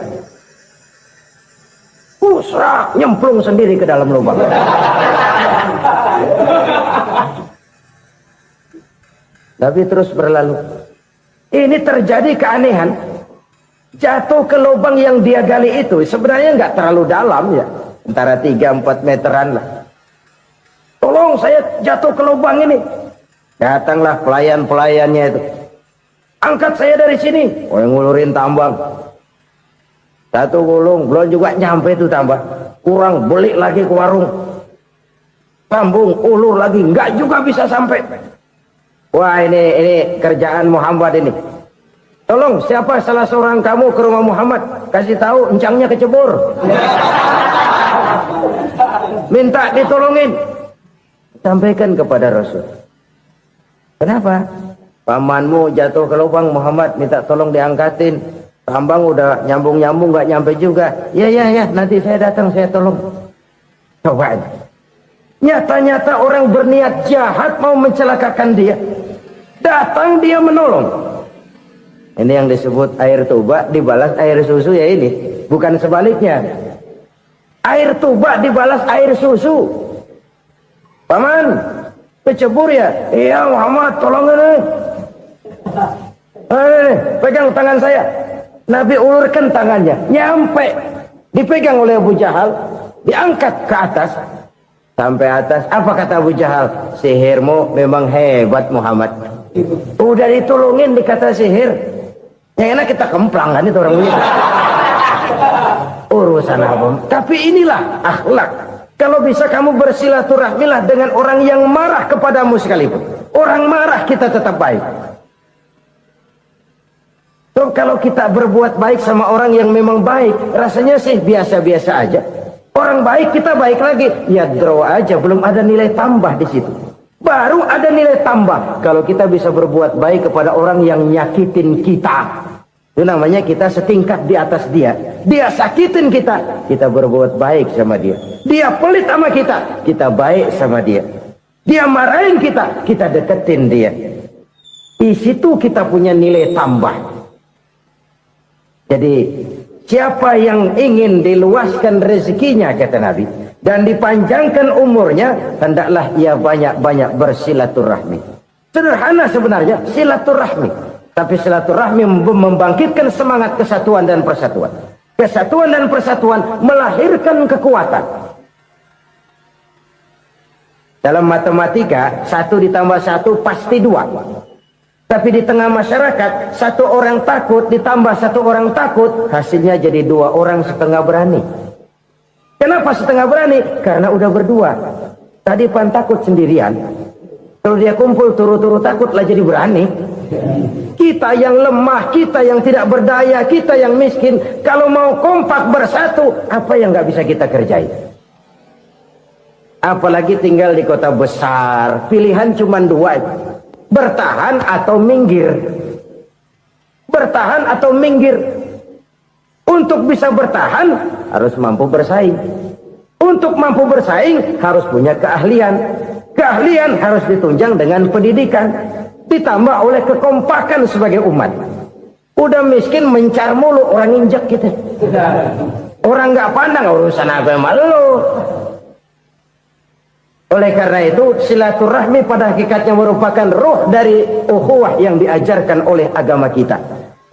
Pusrak, nyemplung sendiri ke dalam lubang. Nabi terus berlalu. Ini terjadi keanehan. Jatuh ke lubang yang dia gali itu sebenarnya nggak terlalu dalam ya, antara 3-4 meteran lah. Tolong saya jatuh ke lubang ini. Datanglah pelayan-pelayannya itu. Angkat saya dari sini. Oh, yang ngulurin tambang. Satu gulung belum juga nyampe itu tambah. Kurang beli lagi ke warung. Sambung ulur lagi enggak juga bisa sampai. Wah ini kerjaan Muhammad ini. Tolong siapa salah seorang kamu ke rumah Muhammad, kasih tahu encangnya kecebur. Minta ditolongin. Sampaikan kepada Rasul. Kenapa? Pamanmu jatuh ke lubang, Muhammad minta tolong diangkatin. Tambang udah nyambung-nyambung nggak nyampe juga. Ya nanti saya datang saya tolong. Coba aja. Nyata-nyata orang berniat jahat mau mencelakakan dia. Datang dia menolong. Ini yang disebut air tuba dibalas air susu ya ini. Bukan sebaliknya. Air tuba dibalas air susu. Paman, kecebur ya? Iya Muhammad, tolong ini. Pegang tangan saya. Nabi ulurkan tangannya, nyampe. Dipegang oleh Abu Jahal, diangkat ke atas. Sampai atas, apa kata Abu Jahal? Sihirmu memang hebat Muhammad. Udah ditolongin dikata sihir. Yang enak kita kemplang kan itu orang begitu. Urusan apa? Tapi inilah akhlak. Kalau bisa kamu bersilaturahmilah dengan orang yang marah kepadamu sekalipun. Orang marah kita tetap baik. So, kalau kita berbuat baik sama orang yang memang baik, rasanya sih biasa-biasa aja. Orang baik kita baik lagi, ya draw aja, belum ada nilai tambah di situ. Baru ada nilai tambah kalau kita bisa berbuat baik kepada orang yang nyakitin kita. Itu namanya kita setingkat di atas dia. Dia sakitin kita, kita berbuat baik sama dia. Dia pelit sama kita, kita baik sama dia. Dia marahin kita, kita deketin dia. Di situ kita punya nilai tambah. Jadi siapa yang ingin diluaskan rezekinya kata Nabi dan dipanjangkan umurnya, hendaklah ia banyak-banyak bersilaturahmi. Sederhana sebenarnya silaturahmi, tapi silaturahmi membangkitkan semangat kesatuan dan persatuan. Kesatuan dan persatuan melahirkan kekuatan. Dalam matematika 1 ditambah 1 pasti 2. Tapi di tengah masyarakat, 1 orang takut ditambah 1 orang takut, hasilnya jadi 2 orang setengah berani. Kenapa setengah berani? Karena udah berdua. Tadi pan takut sendirian. Kalau dia kumpul turu-turu takutlah jadi berani. Kita yang lemah, kita yang tidak berdaya, kita yang miskin, kalau mau kompak bersatu, apa yang nggak bisa kita kerjain? Apalagi tinggal di kota besar, pilihan cuma 2. Bertahan atau minggir. Bertahan atau minggir. Untuk bisa bertahan harus mampu bersaing. Untuk mampu bersaing harus punya keahlian. Keahlian harus ditunjang dengan pendidikan, ditambah oleh kekompakan sebagai umat. Udah miskin mencar mulu, orang injek kita. Orang nggak pandang urusan apa malu. Oleh karena itu silaturahmi pada hakikatnya merupakan roh dari ukhuwah yang diajarkan oleh agama kita.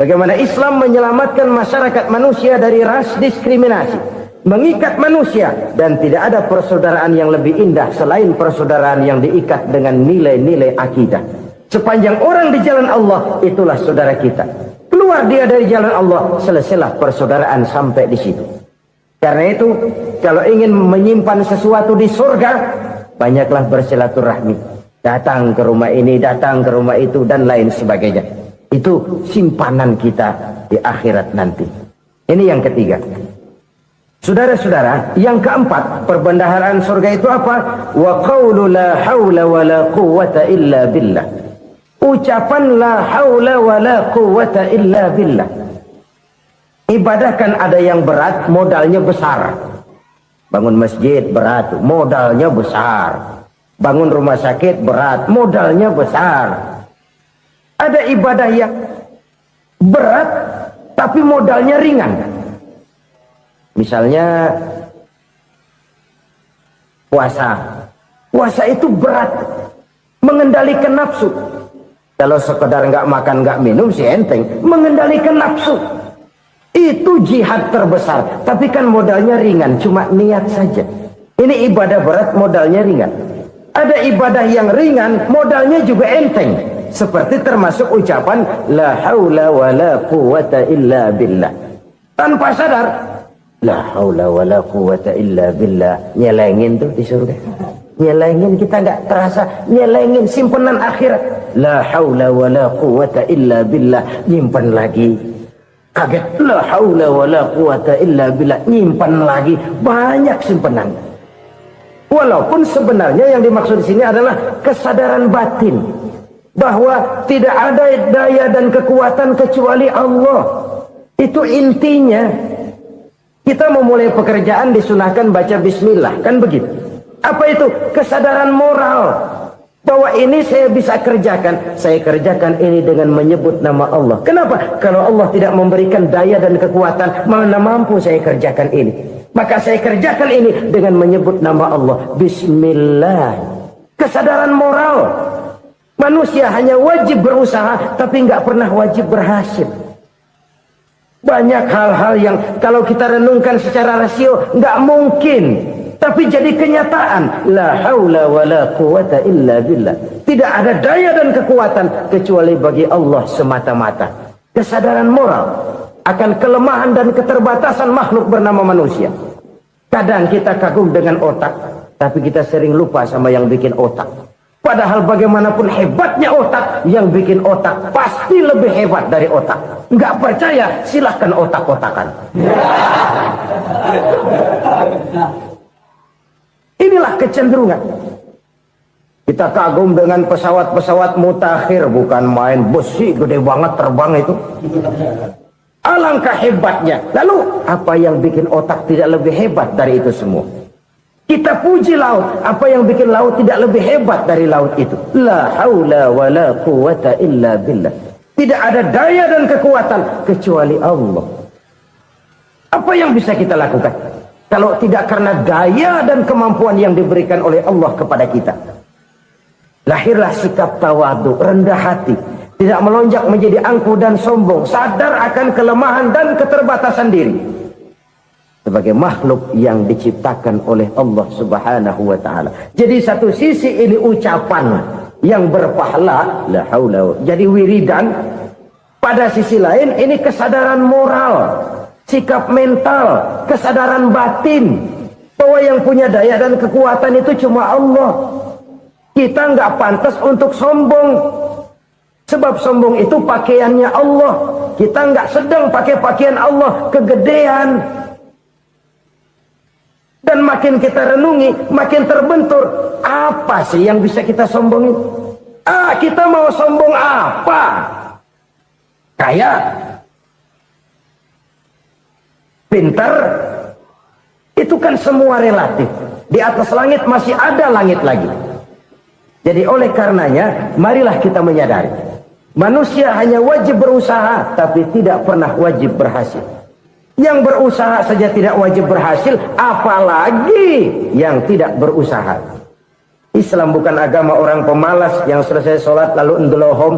Bagaimana Islam menyelamatkan masyarakat manusia dari ras diskriminasi, mengikat manusia, dan tidak ada persaudaraan yang lebih indah selain persaudaraan yang diikat dengan nilai-nilai akidah. Sepanjang orang di jalan Allah, itulah saudara kita. Keluar dia dari jalan Allah, selesailah persaudaraan sampai di situ. Karena itu, kalau ingin menyimpan sesuatu di surga, banyaklah bersilaturahmi. Datang ke rumah ini, datang ke rumah itu, dan lain sebagainya. Itu simpanan kita di akhirat nanti. Ini yang ketiga. Saudara-saudara, yang keempat, perbendaharaan surga itu apa? Wa qawlu la hawla wa la quwwata illa billah. Ucapan la hawla wa la quwwata illa billah. Ibadah kan ada yang berat, modalnya besar. Bangun masjid berat, modalnya besar. Bangun rumah sakit berat, modalnya besar. Ada ibadah yang berat, tapi modalnya ringan. Misalnya puasa. Puasa itu berat, mengendalikan nafsu. Kalau sekedar nggak makan nggak minum sih enteng, mengendalikan nafsu itu jihad terbesar. Tapi kan modalnya ringan, cuma niat saja. Ini ibadah berat, modalnya ringan. Ada ibadah yang ringan, modalnya juga enteng. Seperti termasuk ucapan la haula wa la quwwata illa billah. tanpa sadar. La haula wala quwata illa billah. Nyelengin tuh di surga. Nyelengin, kita nggak terasa. Nyelengin simpenan akhirat. La haula wala quwata illa billah. Nyimpan lagi. Kaget. La haula wala quwata illa billah. Nyimpan lagi. Banyak simpenan. Walaupun sebenarnya yang dimaksud di sini adalah kesadaran batin bahwa tidak ada daya dan kekuatan kecuali Allah. Itu intinya. Kita memulai pekerjaan disunahkan baca bismillah, kan begitu? Apa itu? Kesadaran moral bahwa ini saya bisa kerjakan. Saya kerjakan ini dengan menyebut nama Allah. Kenapa? Kalau Allah tidak memberikan daya dan kekuatan, mana mampu saya kerjakan ini. Maka saya kerjakan ini dengan menyebut nama Allah. Bismillah. Kesadaran moral. Manusia hanya wajib berusaha, tapi nggak pernah wajib berhasil. Banyak hal-hal yang kalau kita renungkan secara rasio nggak mungkin, tapi jadi kenyataan. La haula wala quwata illa billah. Tidak ada daya dan kekuatan kecuali bagi Allah semata-mata. Kesadaran moral akan kelemahan dan keterbatasan makhluk bernama manusia. Kadang kita kagum dengan otak, tapi kita sering lupa sama yang bikin otak. Padahal bagaimanapun hebatnya otak, yang bikin otak pasti lebih hebat dari otak. Nggak percaya, silahkan otak-otakan. Inilah kecenderungan. Kita kagum dengan pesawat-pesawat mutakhir, bukan main besi gede banget terbang itu. Alangkah hebatnya. Lalu apa yang bikin otak tidak lebih hebat dari itu semua? Kita puji laut. Apa yang bikin laut tidak lebih hebat dari laut itu? La haula wala quwata illa billah. Tidak ada daya dan kekuatan kecuali Allah. Apa yang bisa kita lakukan kalau tidak karena daya dan kemampuan yang diberikan oleh Allah kepada kita? Lahirlah sikap tawadu, rendah hati, tidak melonjak menjadi angkuh dan sombong, sadar akan kelemahan dan keterbatasan diri. Sebagai makhluk yang diciptakan oleh Allah Subhanahu wa ta'ala. Jadi satu sisi ini ucapan yang berpahala, la haula, jadi wiridan. Pada sisi lain ini kesadaran moral, sikap mental, kesadaran batin bahwa yang punya daya dan kekuatan itu cuma Allah. Kita nggak pantas untuk sombong, sebab sombong itu pakaiannya Allah. Kita nggak sedang pakai pakaian Allah, kegedean. Dan makin kita renungi, makin terbentur. Apa sih yang bisa kita sombongin? Kita mau sombong apa? Kaya? Pintar? Itu kan semua relatif. Di atas langit masih ada langit lagi. Jadi oleh karenanya, marilah kita menyadari. Manusia hanya wajib berusaha, tapi tidak pernah wajib berhasil. Yang berusaha saja tidak wajib berhasil, apalagi yang tidak berusaha. Islam bukan agama orang pemalas yang selesai sholat lalu endelohom,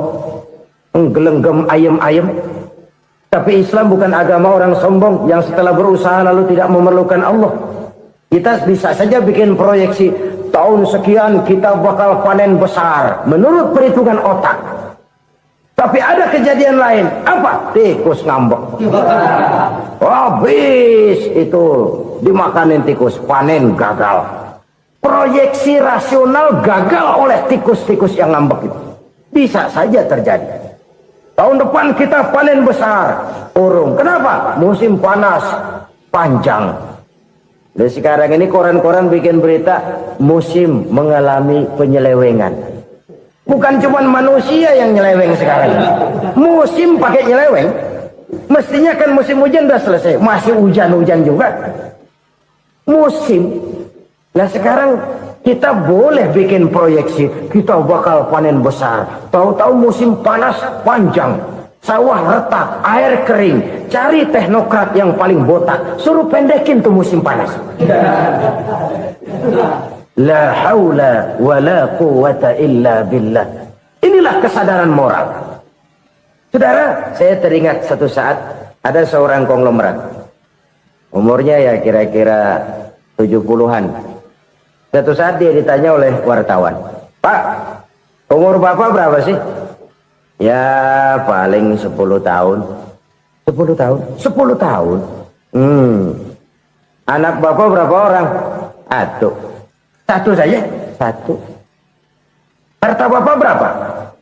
nggelenggem ayem-ayem. Tapi Islam bukan agama orang sombong yang setelah berusaha lalu tidak memerlukan Allah. Kita bisa saja bikin proyeksi, tahun sekian kita bakal panen besar menurut perhitungan otak. Tapi ada kejadian lain. Apa? Tikus ngambek. Habis itu dimakanin tikus, panen gagal. Proyeksi rasional gagal oleh tikus-tikus yang ngambek itu. Bisa saja terjadi. Tahun depan kita panen besar, urung. Kenapa? Musim panas panjang. Dan sekarang ini koran-koran bikin berita musim mengalami penyelewengan. Bukan cuma manusia yang nyeleweng sekarang. Musim pakai nyeleweng. Mestinya kan musim hujan udah selesai, masih hujan-hujan juga. Musim. Nah sekarang kita boleh bikin proyeksi, kita bakal panen besar. Tahu-tahu musim panas panjang, sawah retak, air kering. Cari teknokrat yang paling botak, suruh pendekin tuh musim panas. La haula wa la quwata illa billah. Inilah kesadaran moral. Saudara, saya teringat satu saat ada seorang konglomerat. Umurnya ya kira-kira 70-an. Satu saat dia ditanya oleh wartawan, "Pak, umur Bapak berapa sih?" "Ya paling 10 tahun. 10 tahun. 10 tahun. Anak bapak berapa orang? Satu saja. Satu. Harta bapak berapa?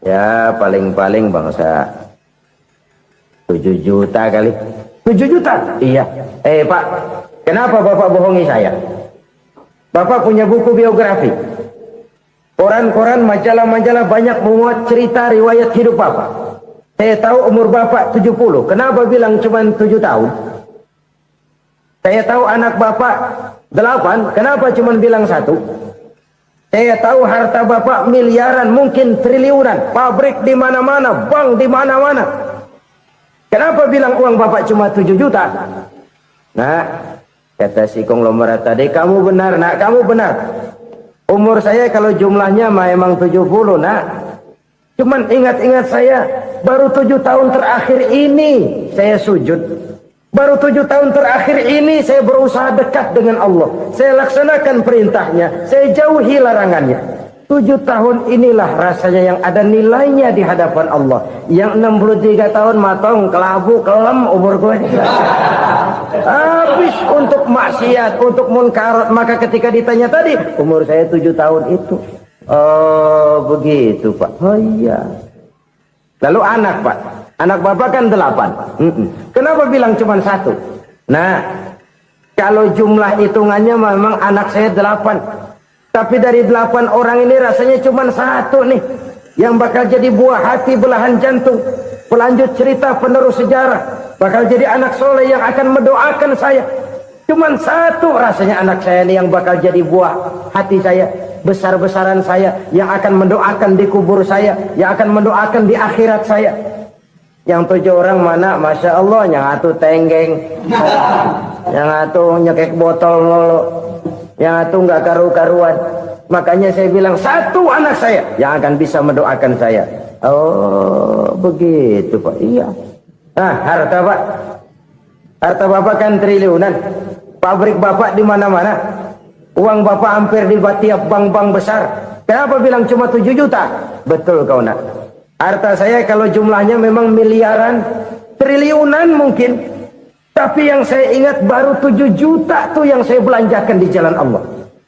Ya paling-paling bangsa 7 juta kali. 7 juta? Iya. Pak, kenapa bapak bohongi saya? Bapak punya buku biografi. Koran-koran, majalah-majalah banyak memuat cerita riwayat hidup bapak. Saya tahu umur bapak 70. Kenapa bilang cuma 7 tahun? Saya tahu anak bapak 8. Kenapa cuma bilang 1? Saya tahu harta bapak miliaran, mungkin triliunan. Pabrik di mana-mana, bank di mana-mana. Kenapa bilang uang bapak cuma 7 juta? Nah, kata si konglomerat tadi, kamu benar nak, kamu benar. Umur saya kalau jumlahnya memang 70 nak. Cuman ingat-ingat saya, baru 7 tahun terakhir ini saya sujud. Baru 7 tahun terakhir ini saya berusaha dekat dengan Allah. Saya laksanakan perintahnya, saya jauhi larangannya. 7 tahun inilah rasanya yang ada nilainya di hadapan Allah. Yang 63 tahun matong, kelabu, kelem umur gue. Habis untuk maksiat, untuk munkarat. Maka ketika ditanya tadi, umur saya 7 tahun itu. Oh begitu Pak. Oh iya. Lalu anak Pak. Anak bapak kan 8. Kenapa bilang cuma 1? Nah, kalau jumlah hitungannya memang anak saya 8. Tapi dari 8 orang ini rasanya cuma 1 nih. Yang bakal jadi buah hati, belahan jantung. Pelanjut cerita, penerus sejarah. Bakal jadi anak soleh yang akan mendoakan saya. Cuma 1 rasanya anak saya ini yang bakal jadi buah hati saya. Besar-besaran saya. Yang akan mendoakan di kubur saya. Yang akan mendoakan di akhirat saya. Yang 7 orang mana? Masya Allah, yang 1 tenggeng, yang 1 nyekek botol mulu, yang 1 nggak karu-karuan. Makanya saya bilang 1 anak saya yang akan bisa mendoakan saya. Oh begitu Pak. Iya. Nah harta Pak, harta bapak kan triliunan. Pabrik bapak di mana-mana. Uang bapak hampir di tiap bank-bank besar. Kenapa bilang cuma 7 juta? Betul kau nak. Harta saya kalau jumlahnya memang miliaran, triliunan mungkin. Tapi yang saya ingat baru 7 juta tuh yang saya belanjakan di jalan Allah.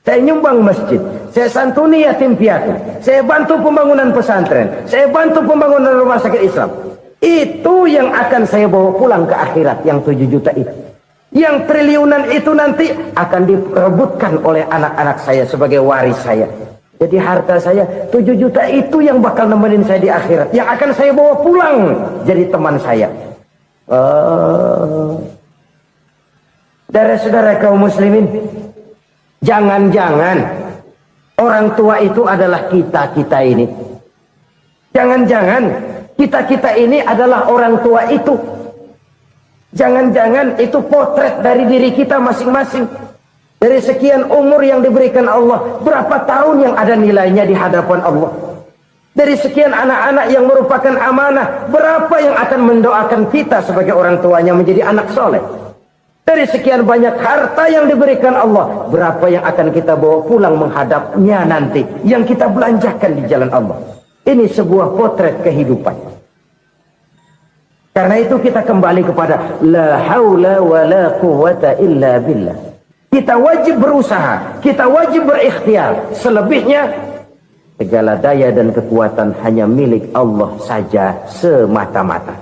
Saya nyumbang masjid, saya santuni yatim piatu, saya bantu pembangunan pesantren, saya bantu pembangunan rumah sakit Islam. Itu yang akan saya bawa pulang ke akhirat, yang 7 juta itu. Yang triliunan itu nanti akan diperebutkan oleh anak-anak saya sebagai waris saya. Jadi harta saya 7 juta itu yang bakal nemenin saya di akhirat. Yang akan saya bawa pulang jadi teman saya. Saudara-saudara kaum muslimin, jangan-jangan orang tua itu adalah kita-kita ini. Jangan-jangan kita-kita ini adalah orang tua itu. Jangan-jangan itu potret dari diri kita masing-masing. Dari sekian umur yang diberikan Allah, berapa tahun yang ada nilainya di hadapan Allah? Dari sekian anak-anak yang merupakan amanah, berapa yang akan mendoakan kita sebagai orang tuanya menjadi anak soleh? Dari sekian banyak harta yang diberikan Allah, berapa yang akan kita bawa pulang menghadapnya nanti, yang kita belanjakan di jalan Allah? Ini sebuah potret kehidupan. Karena itu kita kembali kepada la haula wa la quwwata illa billah. Kita wajib berusaha, kita wajib berikhtiar. Selebihnya, segala daya dan kekuatan hanya milik Allah saja semata-mata.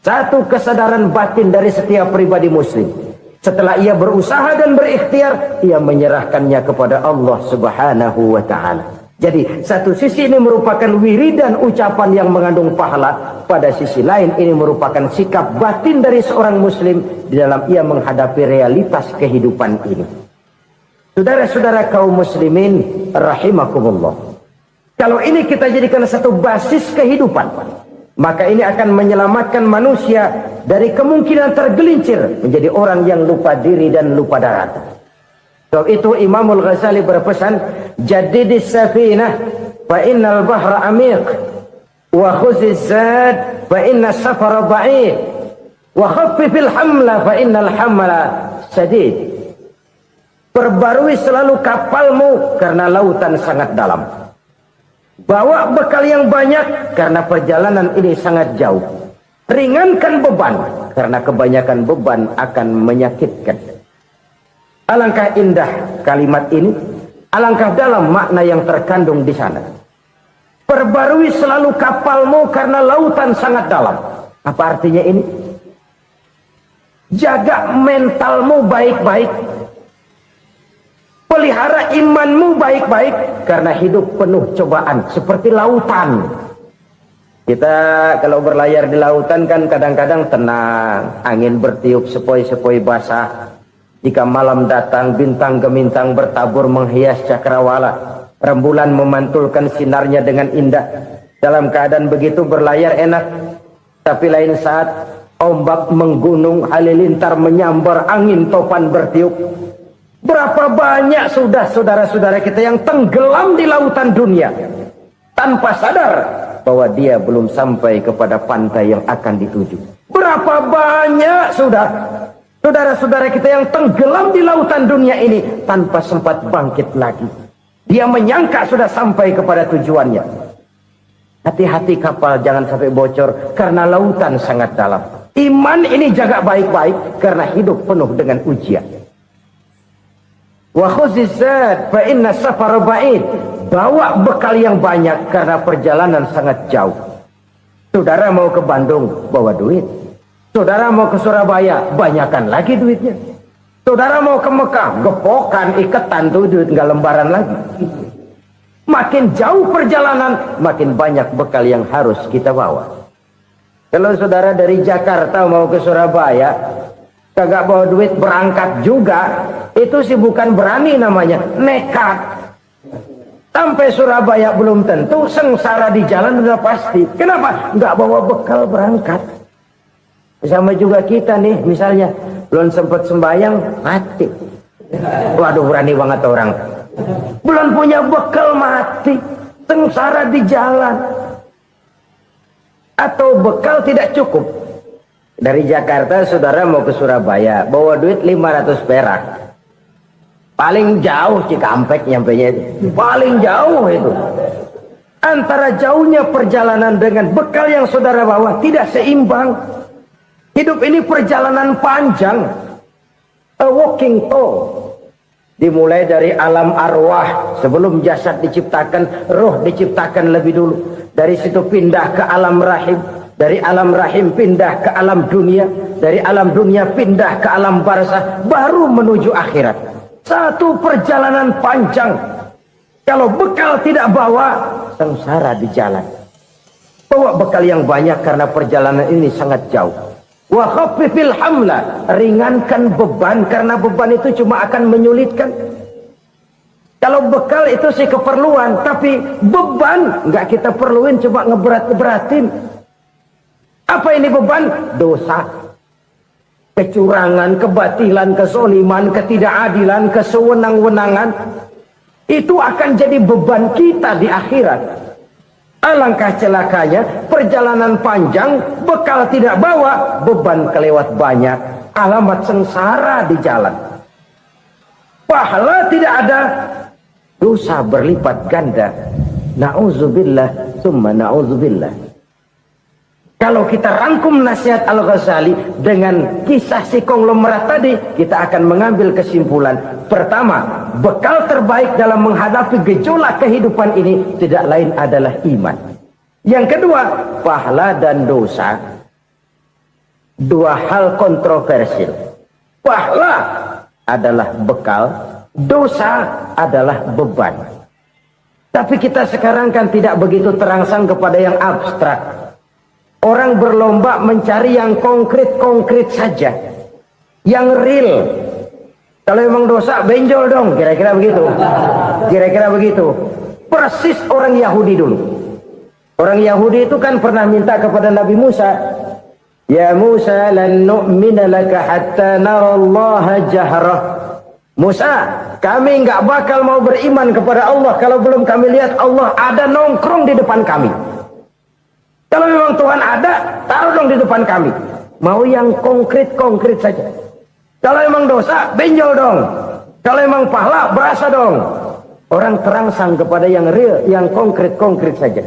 Satu kesadaran batin dari setiap pribadi muslim. Setelah ia berusaha dan berikhtiar, ia menyerahkannya kepada Allah Subhanahu wa ta'ala. Jadi, satu sisi ini merupakan wiridan ucapan yang mengandung pahala. Pada sisi lain, ini merupakan sikap batin dari seorang muslim di dalam ia menghadapi realitas kehidupan ini. Saudara-saudara kaum muslimin rahimakumullah. Kalau ini kita jadikan satu basis kehidupan, maka ini akan menyelamatkan manusia dari kemungkinan tergelincir menjadi orang yang lupa diri dan lupa darat. Sebab itu Imamul Ghazali berpesan, jadidis safinah fa innal bahra amiq wa khuziz zad fa inna safara ba'id wa khaffifil hamla fa innal hamla sadid. Perbarui selalu kapalmu karena lautan sangat dalam. Bawa bekal yang banyak karena perjalanan ini sangat jauh. Ringankan beban, karena kebanyakan beban akan menyakitkan. Alangkah indah kalimat ini, alangkah dalam makna yang terkandung di sana. Perbarui selalu kapalmu karena lautan sangat dalam. Apa artinya ini? Jaga mentalmu baik-baik. Pelihara imanmu baik-baik, karena hidup penuh cobaan seperti lautan. Kita kalau berlayar di lautan kan kadang-kadang tenang, angin bertiup sepoi-sepoi basah. Jika malam datang, bintang gemintang bertabur menghias cakrawala. Rembulan memantulkan sinarnya dengan indah. Dalam keadaan begitu berlayar enak. Tapi lain saat ombak menggunung, halilintar menyambar, angin topan bertiup. Berapa banyak sudah saudara-saudara kita yang tenggelam di lautan dunia tanpa sadar bahwa dia belum sampai kepada pantai yang akan dituju. Berapa banyak sudah saudara-saudara kita yang tenggelam di lautan dunia ini tanpa sempat bangkit lagi. Dia menyangka sudah sampai kepada tujuannya. Hati-hati kapal jangan sampai bocor karena lautan sangat dalam. Iman ini jaga baik-baik karena hidup penuh dengan ujian. Wa khuzizat fa inna safar ba'id. Bawa bekal yang banyak karena perjalanan sangat jauh. Saudara mau ke Bandung, bawa duit. Saudara mau ke Surabaya, banyakan lagi duitnya. Saudara mau ke Mekah, gepokan, iketan tuh duit nggak lembaran lagi. Makin jauh perjalanan, makin banyak bekal yang harus kita bawa. Kalau saudara dari Jakarta mau ke Surabaya, kagak bawa duit berangkat juga, itu sih bukan berani namanya, nekat. Sampai Surabaya belum tentu, sengsara di jalan udah pasti. Kenapa? Nggak bawa bekal berangkat. Sama juga kita nih, misalnya belum sempat sembahyang, mati. Waduh, berani banget orang. Belum punya bekal, mati. Sengsara di jalan. Atau bekal tidak cukup. Dari Jakarta saudara mau ke Surabaya, bawa duit 500 perak. Paling jauh Cikampek nyampenya itu. Paling jauh itu. Antara jauhnya perjalanan dengan bekal yang saudara bawa tidak seimbang. Hidup ini perjalanan panjang. A walking tour. Dimulai dari alam arwah. Sebelum jasad diciptakan, roh diciptakan lebih dulu. Dari situ pindah ke alam rahim. Dari alam rahim pindah ke alam dunia. Dari alam dunia pindah ke alam barzah. Baru menuju akhirat. Satu perjalanan panjang. Kalau bekal tidak bawa, sengsara di jalan. Bawa bekal yang banyak karena perjalanan ini sangat jauh. Wa khaffifil hamla, ringankan beban karena beban itu cuma akan menyulitkan. Kalau bekal itu sih keperluan, tapi beban nggak kita perluin, cuma ngeberat-beratin. Apa ini beban? Dosa, kecurangan, kebatilan, kezoliman, ketidakadilan, kesewenang-wenangan. Itu akan jadi beban kita di akhirat. Alangkah celakanya, perjalanan panjang, bekal tidak bawa, beban kelewat banyak, alamat sengsara di jalan. Pahala tidak ada, dosa berlipat ganda. Na'udzubillah, summa na'udzubillah. Kalau kita rangkum nasihat Al-Ghazali dengan kisah si konglomerat tadi, kita akan mengambil kesimpulan. Pertama, bekal terbaik dalam menghadapi gejolak kehidupan ini tidak lain adalah iman. Yang kedua, pahala dan dosa. Dua hal kontroversial. Pahala adalah bekal, dosa adalah beban. Tapi kita sekarang kan tidak begitu terangsang kepada yang abstrak. Orang berlomba mencari yang konkret-konkret saja. Yang real. Kalau memang dosa, benjol dong. Kira-kira begitu. Kira-kira begitu. Persis orang Yahudi dulu. Orang Yahudi itu kan pernah minta kepada Nabi Musa. Ya Musa, lan nu'mina laka hatta narallaha jahrah. Musa, kami nggak bakal mau beriman kepada Allah kalau belum kami lihat Allah ada nongkrong di depan kami. Kalau memang Tuhan ada, taruh dong di depan kami. Mau yang konkret-konkret saja. Kalau memang dosa, benjol dong. Kalau memang pahala, berasa dong. Orang terangsang kepada yang real, yang konkret-konkret saja.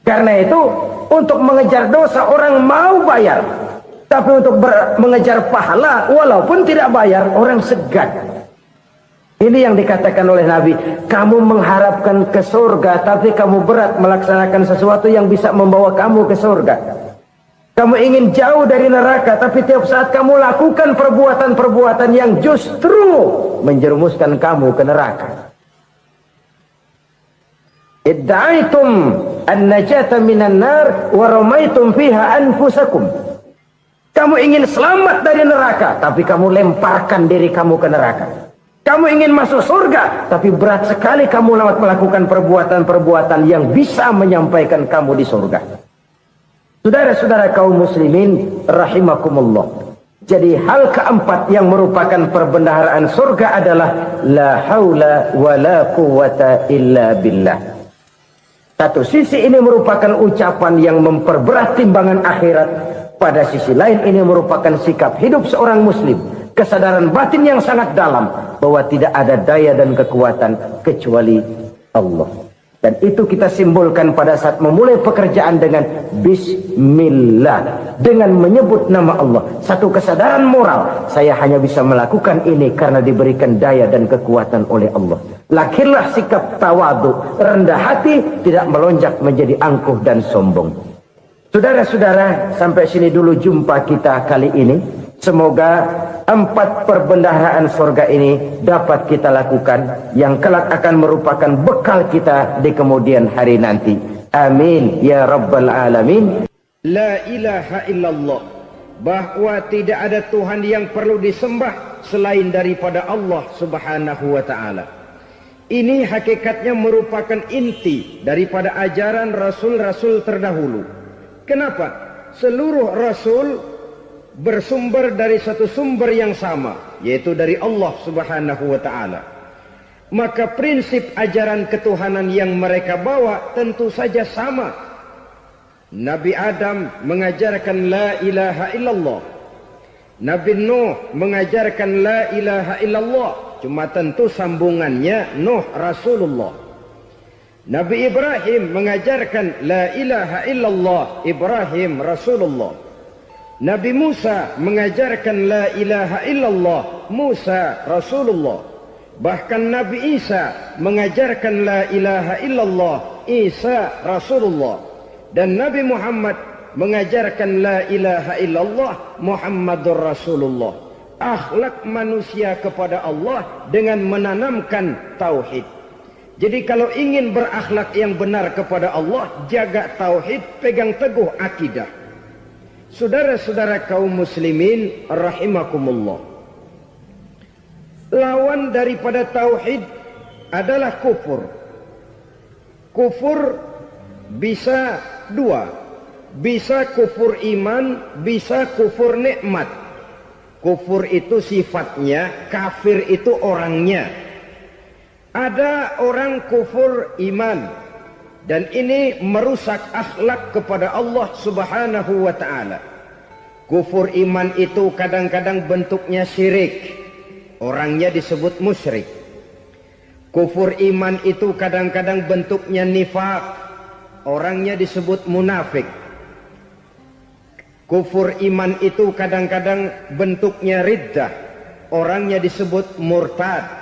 Karena itu untuk mengejar dosa orang mau bayar, tapi untuk mengejar pahala walaupun tidak bayar orang segan. Ini yang dikatakan oleh Nabi, kamu mengharapkan ke surga tapi kamu berat melaksanakan sesuatu yang bisa membawa kamu ke surga. Kamu ingin jauh dari neraka, tapi tiap saat kamu lakukan perbuatan-perbuatan yang justru menjerumuskan kamu ke neraka. Idda'aitum an-najata minan nar wa ramaitum fiha anfusakum. Kamu ingin selamat dari neraka, tapi kamu lemparkan diri kamu ke neraka. Kamu ingin masuk surga, tapi berat sekali kamu melakukan perbuatan-perbuatan yang bisa menyampaikan kamu di surga. Saudara-saudara kaum muslimin rahimakumullah. Jadi hal keempat yang merupakan perbendaharaan surga adalah la haula wa la quwwata illa billah. Satu sisi ini merupakan ucapan yang memperberat timbangan akhirat. Pada sisi lain ini merupakan sikap hidup seorang muslim. Kesadaran batin yang sangat dalam bahwa tidak ada daya dan kekuatan kecuali Allah. Dan itu kita simbolkan pada saat memulai pekerjaan dengan Bismillah, dengan menyebut nama Allah. Satu kesadaran moral, saya hanya bisa melakukan ini karena diberikan daya dan kekuatan oleh Allah. Lahirlah sikap tawadu, rendah hati, tidak melonjak menjadi angkuh dan sombong. Saudara-saudara, sampai sini dulu jumpa kita kali ini. Semoga 4 perbendaharaan surga ini dapat kita lakukan, yang kelak akan merupakan bekal kita di kemudian hari nanti. Amin ya rabbal alamin. La ilaha illallah, bahwa tidak ada Tuhan yang perlu disembah selain daripada Allah subhanahu wa ta'ala. Ini hakikatnya merupakan inti daripada ajaran rasul-rasul terdahulu. Kenapa? Seluruh rasul bersumber dari satu sumber yang sama, yaitu dari Allah subhanahu wa ta'ala. Maka prinsip ajaran ketuhanan yang mereka bawa tentu saja sama. Nabi Adam mengajarkan la ilaha illallah, Nabi Nuh mengajarkan la ilaha illallah, cuma tentu sambungannya Nuh Rasulullah. Nabi Ibrahim mengajarkan la ilaha illallah, Ibrahim Rasulullah. Nabi Musa mengajarkan la ilaha illallah, Musa Rasulullah. Bahkan Nabi Isa mengajarkan la ilaha illallah, Isa Rasulullah. Dan Nabi Muhammad mengajarkan la ilaha illallah, Muhammadur Rasulullah. Akhlak manusia kepada Allah dengan menanamkan tauhid. Jadi kalau ingin berakhlak yang benar kepada Allah, jaga tauhid, pegang teguh akidah. Saudara-saudara kaum muslimin rahimakumullah. Lawan daripada tauhid adalah kufur. Kufur bisa 2. Bisa kufur iman, bisa kufur nikmat. Kufur itu sifatnya, kafir itu orangnya. Ada orang kufur iman, dan ini merusak akhlak kepada Allah subhanahu wa ta'ala. Kufur iman itu kadang-kadang bentuknya syirik, orangnya disebut musyrik. Kufur iman itu kadang-kadang bentuknya nifaq, orangnya disebut munafik. Kufur iman itu kadang-kadang bentuknya riddah, orangnya disebut murtad.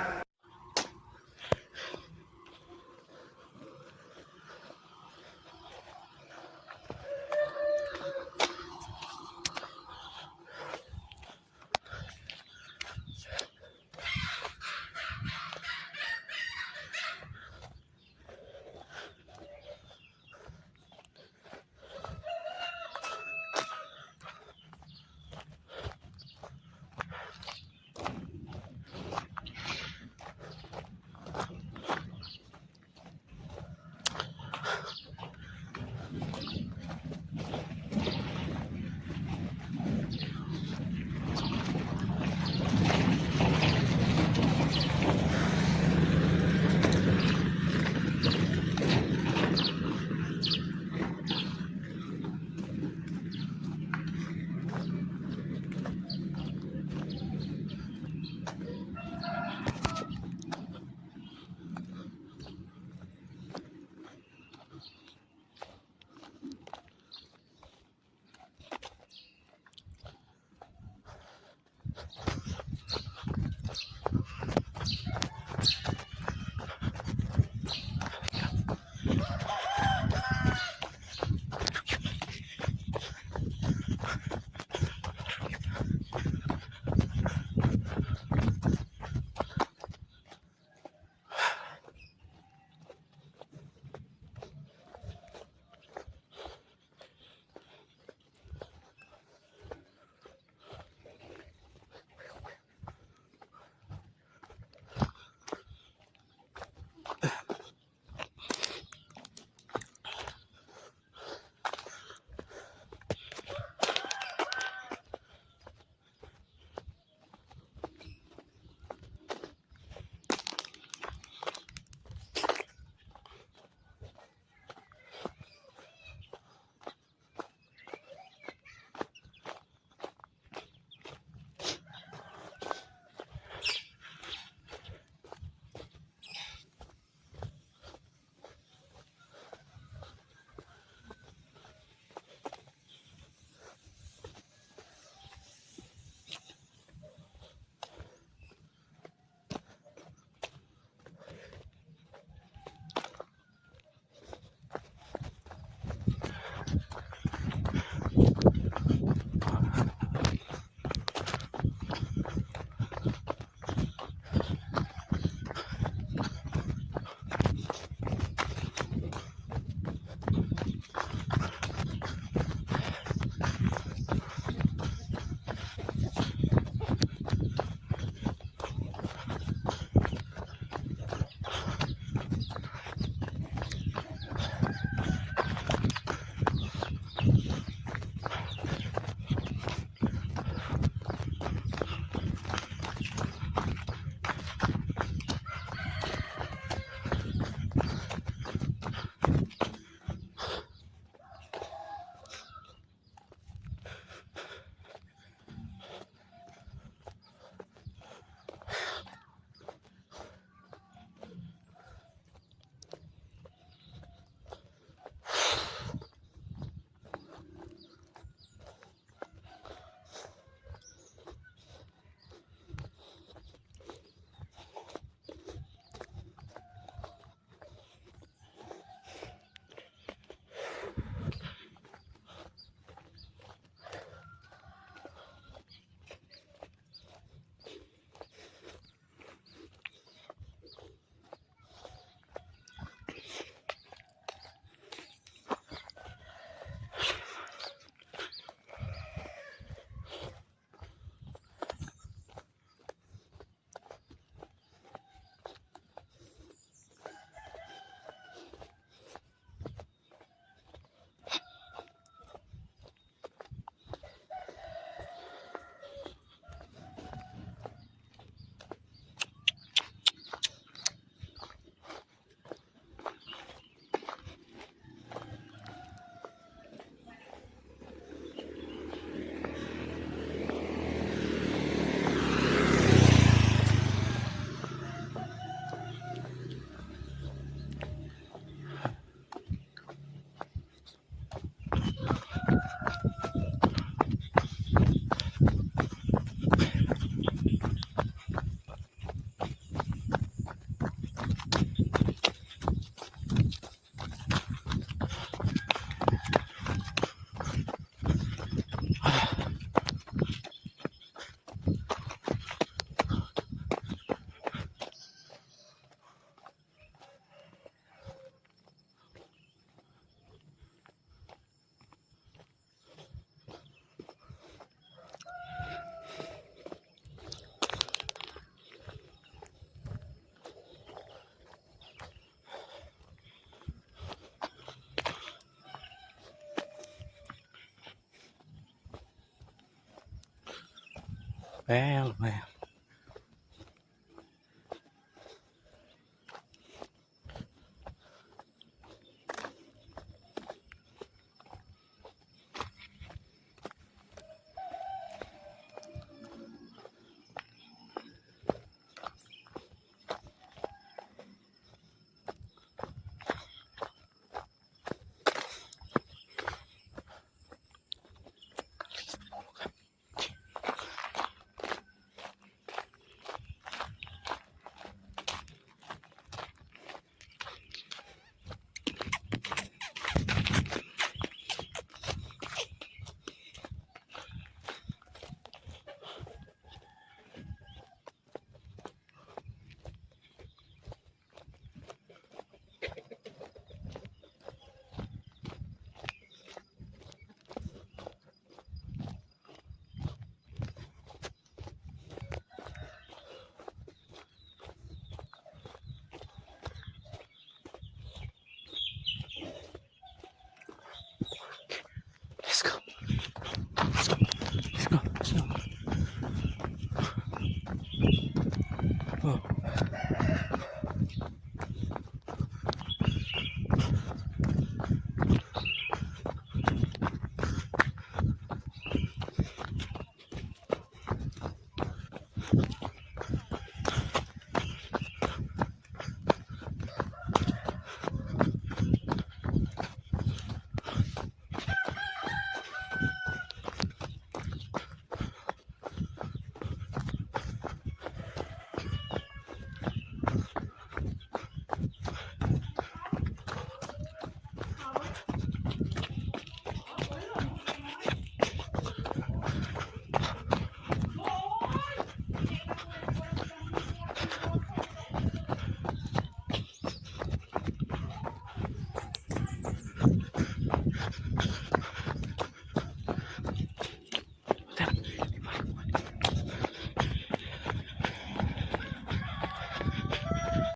Well.